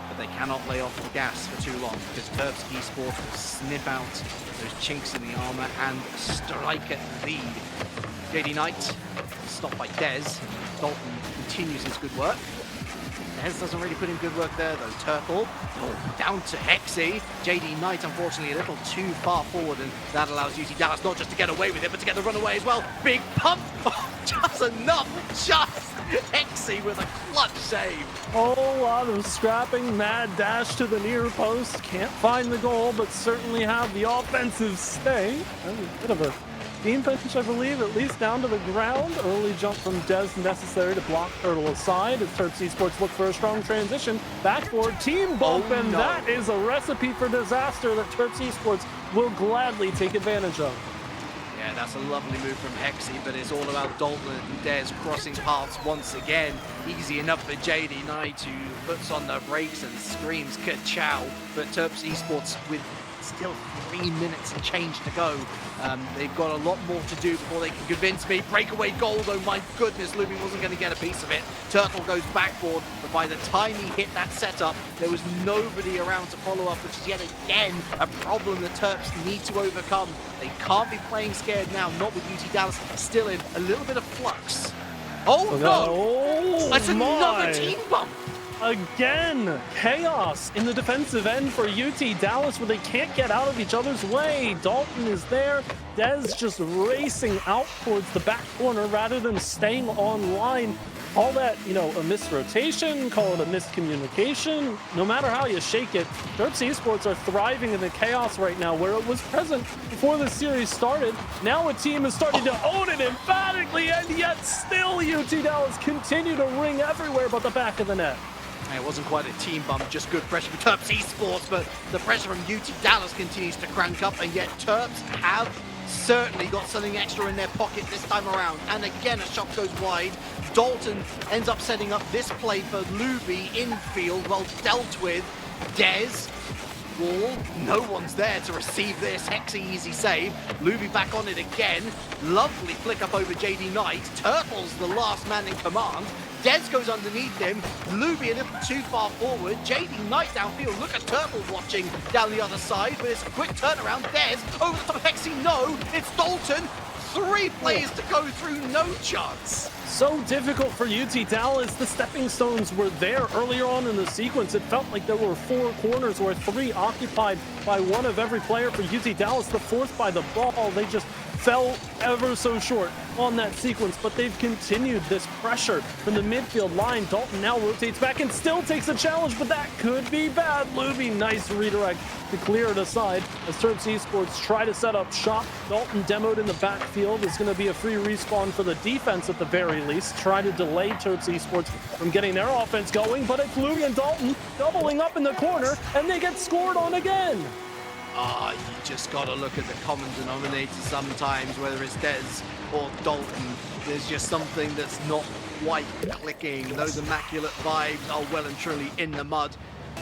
But they cannot lay off the gas for too long, because Terps Esports will snip out those chinks in the armor and strike at the lead. JD Knight, stopped by Dez. Dalton continues his good work. Dez doesn't really put in good work there, though. Turtle, down to Hexy. JD Knight, unfortunately, a little too far forward, and that allows UT Dallas not just to get away with it, but to get the runaway as well. Big pump! Oh, just enough! Just Hexy with a clutch save. Whole lot of scrapping, mad dash to the near post. Can't find the goal, but certainly have the offensive stay. That was a bit of a team pinch, I believe, at least down to the ground. Early jump from Dez necessary to block Turtle aside as Terps Esports look for a strong transition. Backboard team bump, and that is a recipe for disaster that Terps Esports will gladly take advantage of. Yeah, that's a lovely move from Hexy, but it's all about Dalton and Dez crossing paths once again. Easy enough for JD Knight, who puts on the brakes and screams ka-chow. But Terps Esports with still 3 minutes and change to go. They've got a lot more to do before they can convince me. Breakaway goal, though, my goodness, Luby wasn't going to get a piece of it. Turtle goes backboard, but by the time he hit that setup, there was nobody around to follow up, which is yet again a problem the Terps need to overcome. They can't be playing scared now, not with UT Dallas still in a little bit of flux. Oh no! Oh, that's another team bump! Again, chaos in the defensive end for UT Dallas, where they can't get out of each other's way. Dalton is there. Dez just racing out towards the back corner rather than staying online. Call that, a misrotation, call it a miscommunication. No matter how you shake it, Terps Esports are thriving in the chaos right now, where it was present before the series started. Now a team is starting to own it emphatically, and yet still UT Dallas continue to ring everywhere but the back of the net. It wasn't quite a team bump, just good pressure for Terps Esports, but the pressure from UT Dallas continues to crank up, and yet Terps have certainly got something extra in their pocket this time around. And again, a shot goes wide. Dalton ends up setting up this play for Luby infield, well dealt with. Dez, wall, no one's there to receive this. Hexy, easy save. Luby back on it again. Lovely flick up over JD Knight. Turtle's the last man in command. Dez goes underneath him. Luby a little too far forward. JD Knight downfield. Look at Turtle watching down the other side, but it's a quick turnaround. Dez over the top of Hexy. No, it's Dalton. 3 players to go through, no chance. So difficult for UT Dallas. The stepping stones were there earlier on in the sequence. It felt like there were 4 corners, where 3 occupied by one of every player for UT Dallas. The 4th by the ball. They just fell ever so short on that sequence, but they've continued this pressure from the midfield line. Dalton now rotates back and still takes a challenge, but that could be bad. Luby, nice redirect to clear it aside as Terps Esports try to set up shop. Dalton demoed in the backfield. Is going to be a free respawn for the defense at the very least. Try to delay Terps Esports from getting their offense going, but it's Luby and Dalton doubling up in the corner, and they get scored on again. You just got to look at the common denominator sometimes, whether it's Dez or Dalton. There's just something that's not quite clicking. Those immaculate vibes are well and truly in the mud.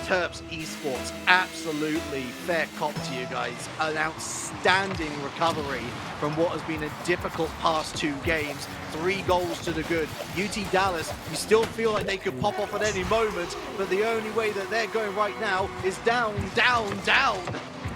Terps Esports, absolutely fair cop to you guys. An outstanding recovery from what has been a difficult past 2 games. 3 goals to the good. UT Dallas, you still feel like they could pop off at any moment, but the only way that they're going right now is down, down, down.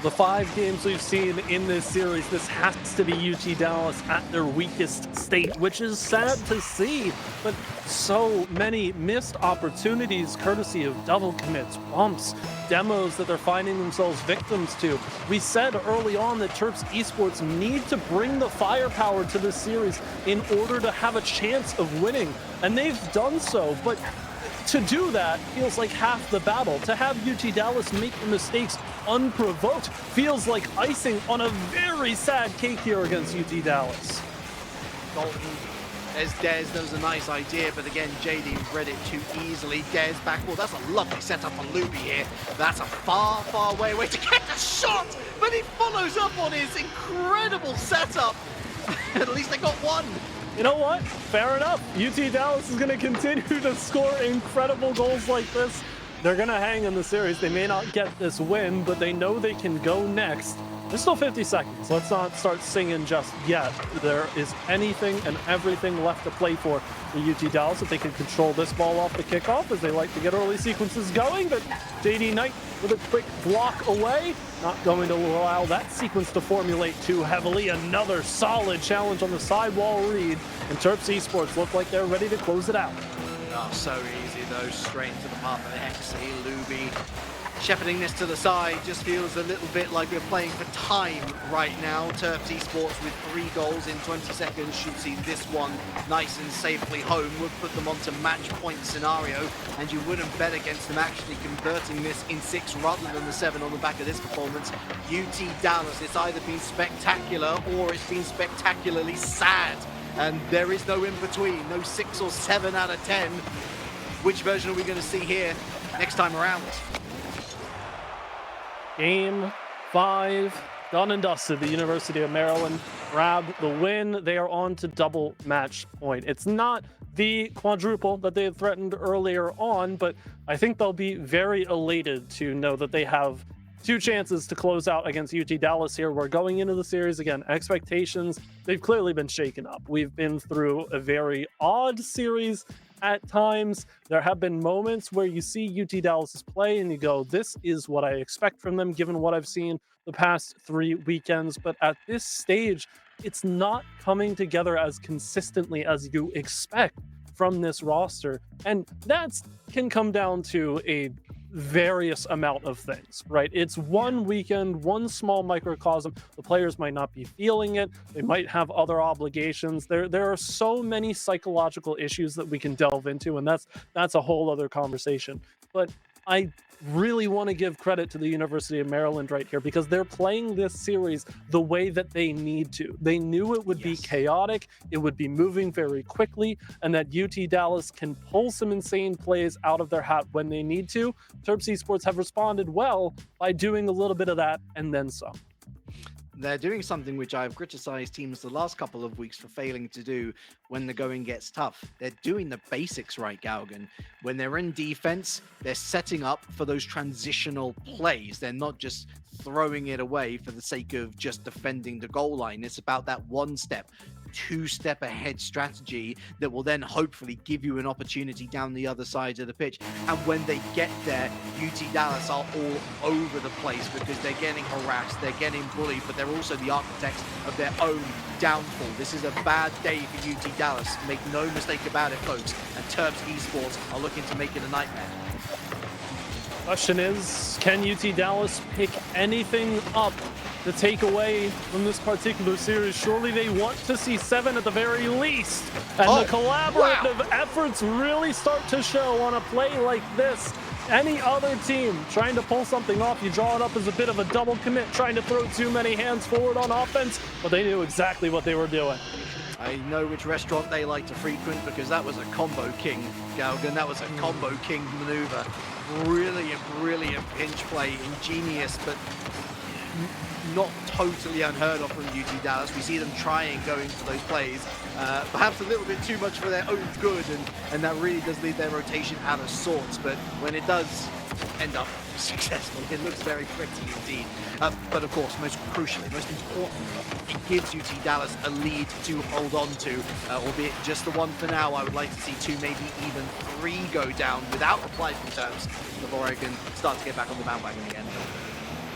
The 5 games we've seen in this series, this has to be UT Dallas at their weakest state, which is sad to see, but so many missed opportunities courtesy of double commits, bumps, demos that they're finding themselves victims to. We said early on that Terps Esports need to bring the firepower to this series in order to have a chance of winning, and they've done so, but to do that feels like half the battle. To have UT Dallas make the mistakes unprovoked feels like icing on a very sad cake here against UT Dallas. Dalton, as Dez, that was a nice idea, but again, JD read it too easily. Dez back, well, that's a lovely setup for Luby here. That's a far, far way to get the shot, but he follows up on his incredible setup. At least they got one. You know what? Fair enough. UT Dallas is going to continue to score incredible goals like this. They're going to hang in the series. They may not get this win, but they know they can go next. There's still 50 seconds. Let's not start singing just yet. There is anything and everything left to play for UT Dallas if they can control this ball off the kickoff, as they like to get early sequences going. But JD Knight with a quick block away, not going to allow that sequence to formulate too heavily. Another solid challenge on the sidewall read, and Terps Esports look like they're ready to close it out. Oh, so easy though, straight into the path of the Hexy. Luby shepherding this to the side just feels a little bit like we're playing for time right now. Terps Esports with 3 goals in 20 seconds should see this one nice and safely home. Would put them onto match point scenario, and you wouldn't bet against them actually converting this in 6 rather than the 7 on the back of this performance. UT Dallas, it's either been spectacular or it's been spectacularly sad, and there is no in between, no 6 or 7 out of 10. Which version are we going to see here next time around? Game 5, done and dusted. The University of Maryland grabbed the win. They are on to double match point. It's not the quadruple that they had threatened earlier on, but I think they'll be very elated to know that they have 2 chances to close out against UT Dallas here. We're going into the series again. Expectations, they've clearly been shaken up. We've been through a very odd series at times. There have been moments where you see UT Dallas's play and you go, this is what I expect from them given what I've seen the past 3 weekends. But at this stage, it's not coming together as consistently as you expect from this roster. And that can come down to a various amount of things, right? It's one weekend, one small microcosm. The players might not be feeling it. They might have other obligations. There are so many psychological issues that we can delve into, and that's a whole other conversation. But I really want to give credit to the University of Maryland right here, because they're playing this series the way that they need to. They knew it would be chaotic, it would be moving very quickly, and that UT Dallas can pull some insane plays out of their hat when they need to. Terps Esports have responded well by doing a little bit of that and then some. They're doing something which I've criticized teams the last couple of weeks for failing to do when the going gets tough. They're doing the basics right, Galgan. When they're in defense, they're setting up for those transitional plays. They're not just throwing it away for the sake of just defending the goal line. It's about that 1-step, 2-step ahead strategy that will then hopefully give you an opportunity down the other side of the pitch. And when they get there, UT Dallas are all over the place because they're getting harassed, they're getting bullied, but they're also the architects of their own downfall. This is a bad day for UT Dallas. Make no mistake about it, folks. And Terps Esports are looking to make it a nightmare. Question is, can UT Dallas pick anything up to take away from this particular series? Surely they want to see 7 at the very least. And the collaborative efforts really start to show on a play like this. Any other team trying to pull something off, you draw it up as a bit of a double commit, trying to throw too many hands forward on offense, but they knew exactly what they were doing. I know which restaurant they like to frequent because that was a combo king, Galgan. That was a combo king maneuver. Brilliant pinch play, ingenious, but not totally unheard of from UT Dallas. We see them trying going for those plays, perhaps a little bit too much for their own good, and that really does leave their rotation out of sorts. But when it does end up successful. It looks very pretty indeed. But of course, most crucially, most importantly, it gives UT Dallas a lead to hold on to, albeit just the one for now. I would like to see 2, maybe even 3 go down without reply from Terps before I can start to get back on the bandwagon again.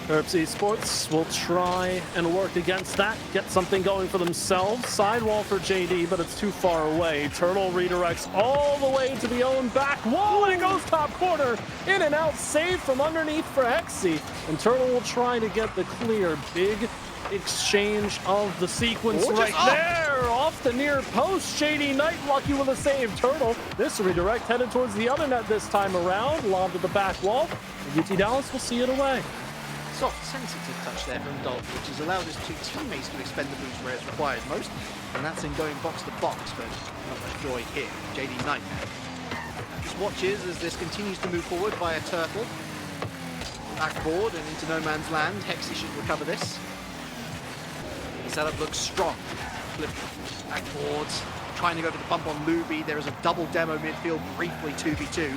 Terps Esports will try and work against that, get something going for themselves. Sidewall for JD, but it's too far away. Turtle redirects all the way to the own back wall, and it goes top corner. In and out, save from underneath for Hexy. And Turtle will try to get the clear. Big exchange of the sequence right there. Off the near post, JD Knight lucky with a save. Turtle, this redirect headed towards the other net this time around. Lob to the back wall. And UT Dallas will see it away. Soft, sensitive touch there from Dalton, which has allowed his 2 teammates to expend the boost where it's required most, and that's in going box to box, but not much joy here. JD Knight just watches as this continues to move forward via Turtle. Backboard and into no man's land. Hexy should recover this. The setup looks strong. Flip backboards, trying to go for the bump on Luby. There is a double demo midfield, briefly 2v2.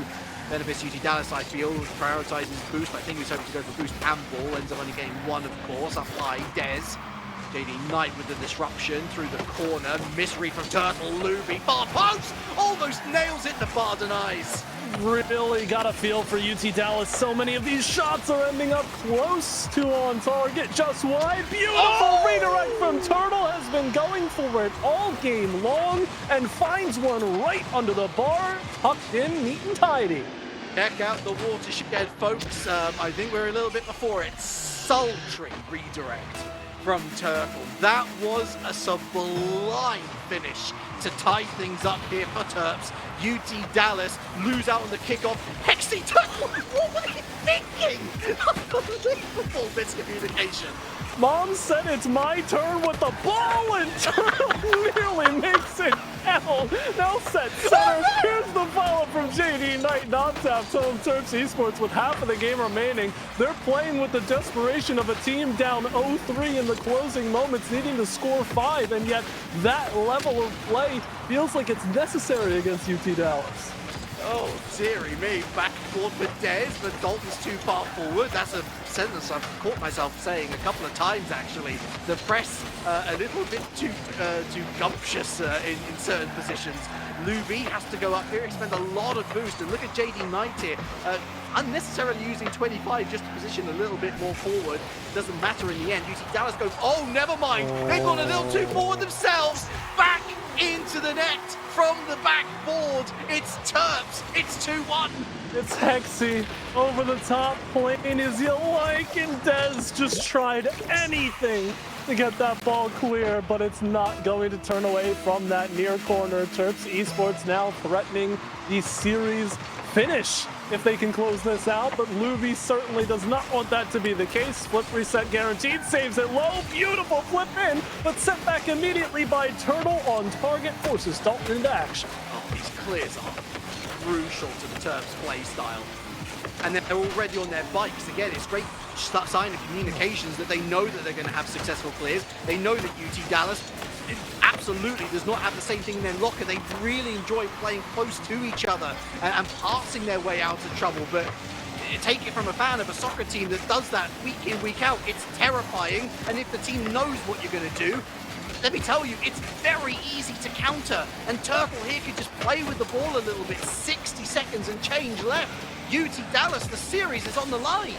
Benefits UT Dallas, I feel, prioritizes boost. I think he was hoping to go for boost and ball. Ends up only getting 1, of course. Up high, Dez. JD Knight with the disruption through the corner. Misread from Turtle, Luby. Far post! Almost nails it, the bar denies. Really got a feel for UT Dallas. So many of these shots are ending up close to on target, just wide. Beautiful redirect from Turtle, has been going for it all game long and finds one right under the bar, tucked in neat and tidy. Check out the watershed, folks. I think we're a little bit before it. Sultry redirect from Turtle. That was a sublime finish to tie things up here for Terps. UT Dallas lose out on the kickoff. Hexy Turtle, what were you thinking? Unbelievable miscommunication. Mom said it's my turn with the ball, and Turtle nearly makes it hell. Now set center. Here's the follow from JD Knight. Knocks out Terps Esports with half of the game remaining. They're playing with the desperation of a team down 0-3 in the closing moments, needing to score 5, and yet that level of play feels like it's necessary against UT Dallas. Oh, dearie me. Backboard for Dez, but Dalton's too far forward. That's a sentence I've caught myself saying a couple of times, actually. The press a little bit too gumptious in certain positions. Luby has to go up here, expend a lot of boost, and look at JD Knight here. Unnecessarily using 25 just to position a little bit more forward. Doesn't matter in the end. UT Dallas goes, oh, never mind. They've gone a little too forward themselves. Back into the net from the backboard. It's Terps. It's 2-1. It's Hexy over the top, plain as you like, and Dez just tried anything to get that ball clear, but it's not going to turn away from that near corner. Terps Esports now threatening the series finish if they can close this out, but Luby certainly does not want that to be the case. Flip reset guaranteed, saves it low, beautiful flip in, but sent back immediately by Turtle on target, forces Dalton into action. Oh, these clears are crucial to the Terps play style. And they're already on their bikes. Again, it's a great sign of communications that they know that they're going to have successful clears. They know that UT Dallas absolutely does not have the same thing in their locker. They really enjoy playing close to each other and passing their way out of trouble. But take it from a fan of a soccer team that does that week in, week out. It's terrifying. And if the team knows what you're going to do, let me tell you, it's very easy to counter. And Turtle here could just play with the ball a little bit. 60 seconds and change left. UT Dallas, the series is on the line.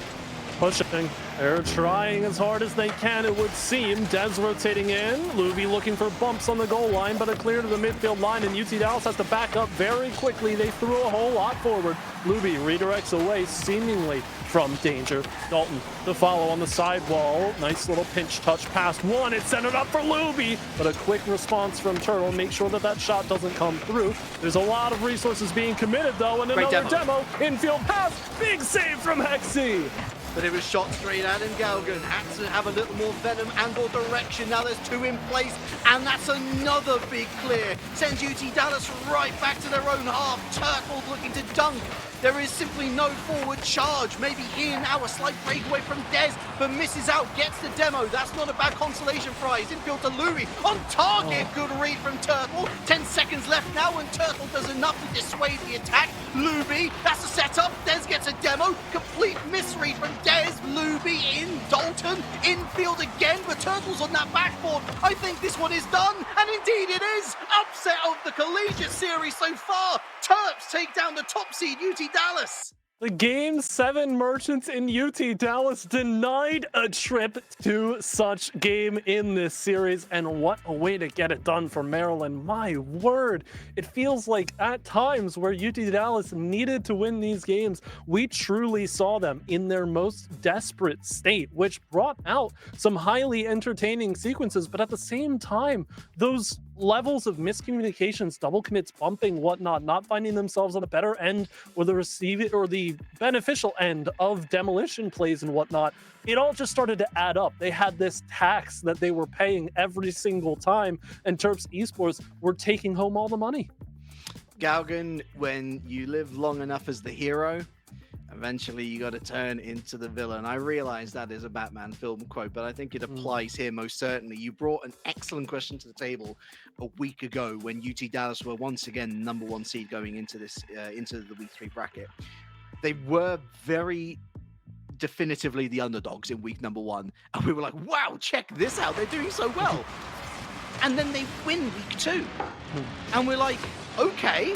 Pushing. They're trying as hard as they can, it would seem. Dez rotating in. Luby looking for bumps on the goal line, but a clear to the midfield line, and UT Dallas has to back up very quickly. They threw a whole lot forward. Luby redirects away, seemingly from danger. Dalton to follow on the sidewall. Nice little pinch touch past one. It's centered up for Luby, but a quick response from Turtle. Make sure that that shot doesn't come through. There's a lot of resources being committed, though, and another demo. Infield pass. Big save from Hexy. But it was shot straight at him. Galgan had to have a little more venom and or direction. Now there's 2 in place, and that's another big clear. Sends UT Dallas right back to their own half. Turtle looking to dunk. There is simply no forward charge. Maybe here now a slight breakaway from Dez, but misses out, gets the demo. That's not a bad consolation prize. Infield to Luby. On target, good read from Turtle. 10 seconds left now, and Turtle does enough to dissuade the attack. Luby, that's a setup. Dez gets a demo. Complete misread from Dez. Luby in, Dalton, infield again, but Turtles on that backboard. I think this one is done, and indeed it is. Upset of the Collegiate series so far. Terps take down the top seed UT Dallas. The Game 7 merchants in UT Dallas denied a trip to such game in this series, and what a way to get it done for Maryland. My word, it feels like at times where UT Dallas needed to win these games, we truly saw them in their most desperate state, which brought out some highly entertaining sequences, but at the same time, those levels of miscommunications, double commits, bumping, whatnot, not finding themselves on a better end or the beneficial end of demolition plays and whatnot, it all just started to add up. They had this tax that they were paying every single time, and Terps Esports were taking home all the money. Galgan, when you live long enough as the hero, eventually you got to turn into the villain. I realize that is a Batman film quote, but I think it applies here most certainly. You brought an excellent question to the table a week ago when UT Dallas were once again number 1 seed going into this into the week 3 bracket. They were very definitively the underdogs in week number 1, and we were like, wow, check this out, they're doing so well. And then they win week 2, and we're like, okay,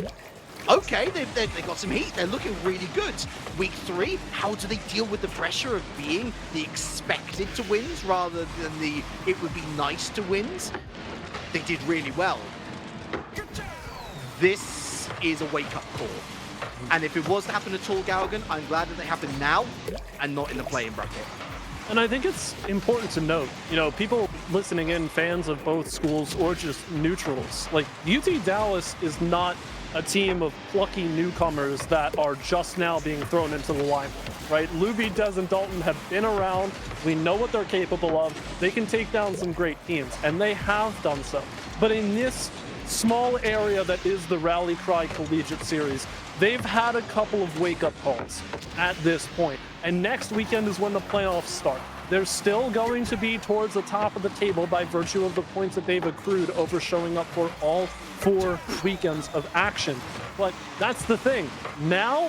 they've got some heat. They're looking really good. Week 3, how do they deal with the pressure of being the expected to wins rather than the it would be nice to wins? They did really well. This is a wake-up call. And if it was to happen at all, Galgan, I'm glad that they happened now and not in the play-in bracket. And I think it's important to note, people listening in, fans of both schools or just neutrals, like UT Dallas is not a team of plucky newcomers that are just now being thrown into the limelight, right? Luby, Dez, and Dalton have been around. We know what they're capable of. They can take down some great teams, and they have done so. But in this small area that is the Rally Cry Collegiate Series, they've had a couple of wake-up calls at this point. And next weekend is when the playoffs start. They're still going to be towards the top of the table by virtue of the points that they've accrued over showing up for all 4 weekends of action. But that's the thing. Now,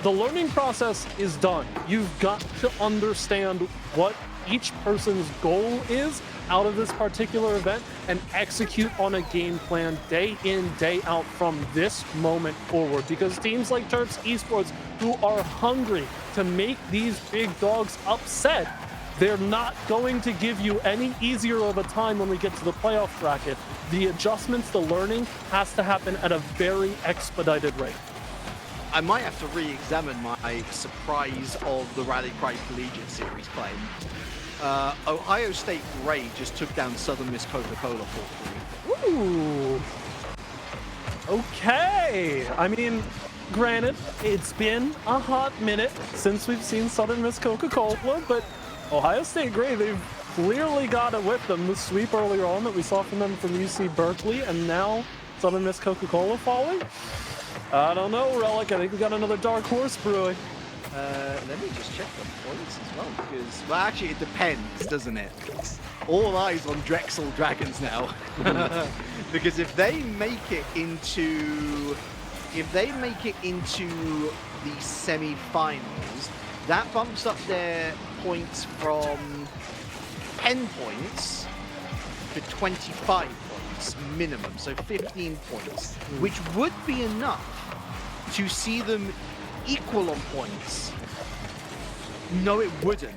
the learning process is done. You've got to understand what each person's goal is out of this particular event and execute on a game plan day in, day out from this moment forward. Because teams like Terps Esports, who are hungry to make these big dogs upset, they're not going to give you any easier of a time when we get to the playoff bracket. The adjustments, the learning has to happen at a very expedited rate. I might have to re-examine my surprise of the Rally Cry Collegiate Series claim. Ohio State Gray just took down Southern Miss Coca-Cola 4-3. Ooh. Okay. I mean, granted, it's been a hot minute since we've seen Southern Miss Coca-Cola, but Ohio State Gray, they've clearly got it with them. The sweep earlier on that we saw from them from UC Berkeley, and now Southern Miss Coca-Cola falling? I don't know, Relic. I think we got another dark horse brewing. Let me just check the points as well, because, well, actually, it depends, doesn't it? All eyes on Drexel Dragons now. Because if they make it into the semi-finals, that bumps up their points from 10 points to 25 points minimum, so 15 points, which would be enough to see them equal on points. No, it wouldn't.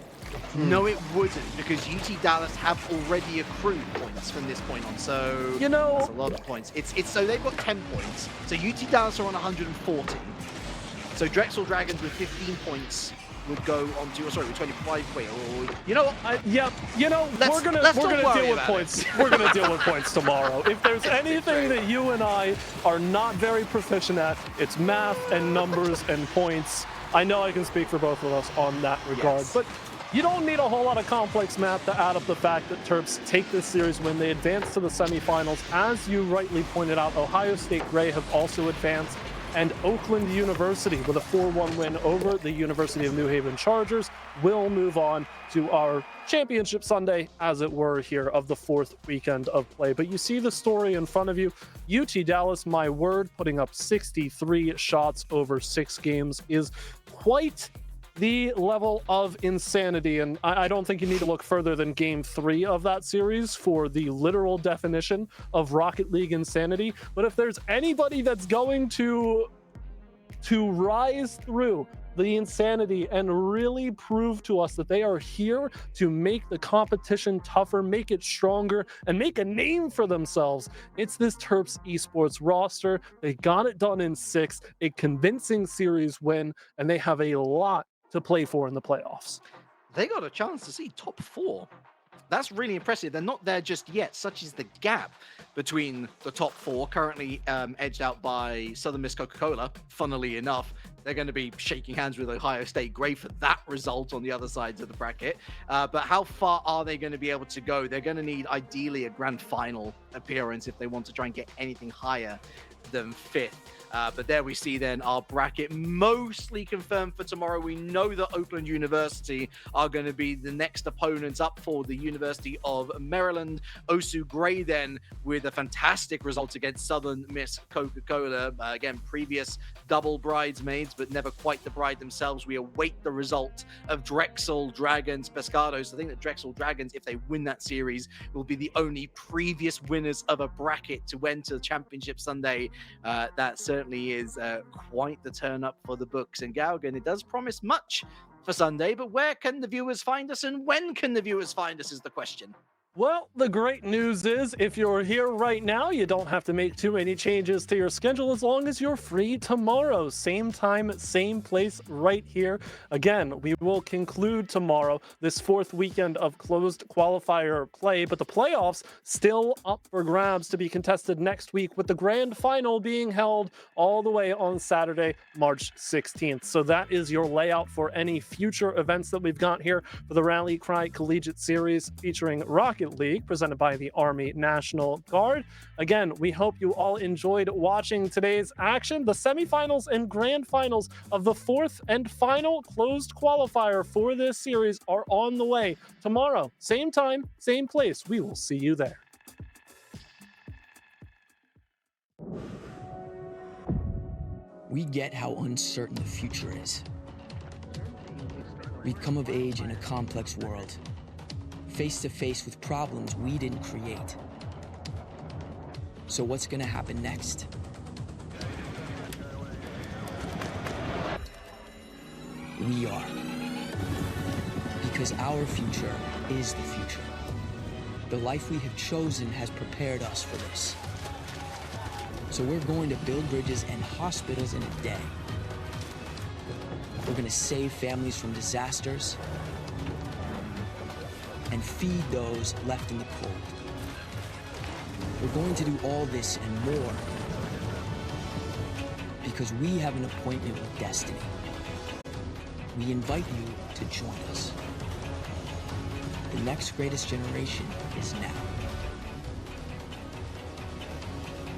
No, it wouldn't, because UT Dallas have already accrued points from this point on. So that's a lot of points. It's so they've got 10 points. So UT Dallas are on 140. So Drexel Dragons with 15 points would go on to, with 25. Wait, you know what? We're gonna deal with points. We're gonna deal with points tomorrow. If there's anything that you and I are not very proficient at, it's math and numbers and points. I know I can speak for both of us on that regard, but you don't need a whole lot of complex math to add up the fact that Terps take this series when they advance to the semifinals. As you rightly pointed out, Ohio State Gray have also advanced. and Oakland University, with a 4-1 win over the University of New Haven Chargers, will move on to our championship Sunday, as it were, here of the 4th weekend of play. But you see the story in front of you. UT Dallas, my word, putting up 63 shots over 6 games is quite the level of insanity, and I don't think you need to look further than game 3 of that series for the literal definition of Rocket League insanity. But if there's anybody that's going to rise through the insanity and really prove to us that they are here to make the competition tougher, make it stronger, and make a name for themselves, it's this Terps Esports roster. They got it done in 6, a convincing series win, and they have a lot to play for in the playoffs. They got a chance to see top 4. That's really impressive. They're not there just yet. Such is the gap between the top 4, currently edged out by Southern Miss Coca-Cola. Funnily enough, they're going to be shaking hands with Ohio State Gray for that result on the other sides of the bracket. But how far are they going to be able to go? They're going to need, ideally, a grand final appearance if they want to try and get anything higher than 5th. But there we see then our bracket mostly confirmed for tomorrow. We know that Oakland University are going to be the next opponents up for the University of Maryland. OSU Gray then with a fantastic result against Southern Miss Coca-Cola. Again, previous double bridesmaids, but never quite the bride themselves. We await the result of Drexel Dragons Pescados. I think that Drexel Dragons, if they win that series, will be the only previous winners of a bracket to enter Championship Sunday. That certainly is quite the turn up for the books. And Galgan, it does promise much for Sunday, but where can the viewers find us and when can the viewers find us is the question. Well, the great news is if you're here right now, you don't have to make too many changes to your schedule as long as you're free tomorrow. Same time, same place, right here. Again, we will conclude tomorrow this 4th weekend of closed qualifier play, but the playoffs still up for grabs to be contested next week, with the grand final being held all the way on Saturday, March 16th. So that is your layout for any future events that we've got here for the Rally Cry Collegiate Series featuring Rocket League, presented by the Army National Guard. Again, we hope you all enjoyed watching today's action. The semifinals and grand finals of the 4th and final closed qualifier for this series are on the way tomorrow. Same time, same place. We will see you there. We get how uncertain the future is. We've come of age in a complex world, face to face with problems we didn't create. So what's gonna happen next? We are. Because our future is the future. The life we have chosen has prepared us for this. So we're going to build bridges and hospitals in a day. We're gonna save families from disasters and feed those left in the cold. We're going to do all this and more because we have an appointment with destiny. We invite you to join us. The next greatest generation is now.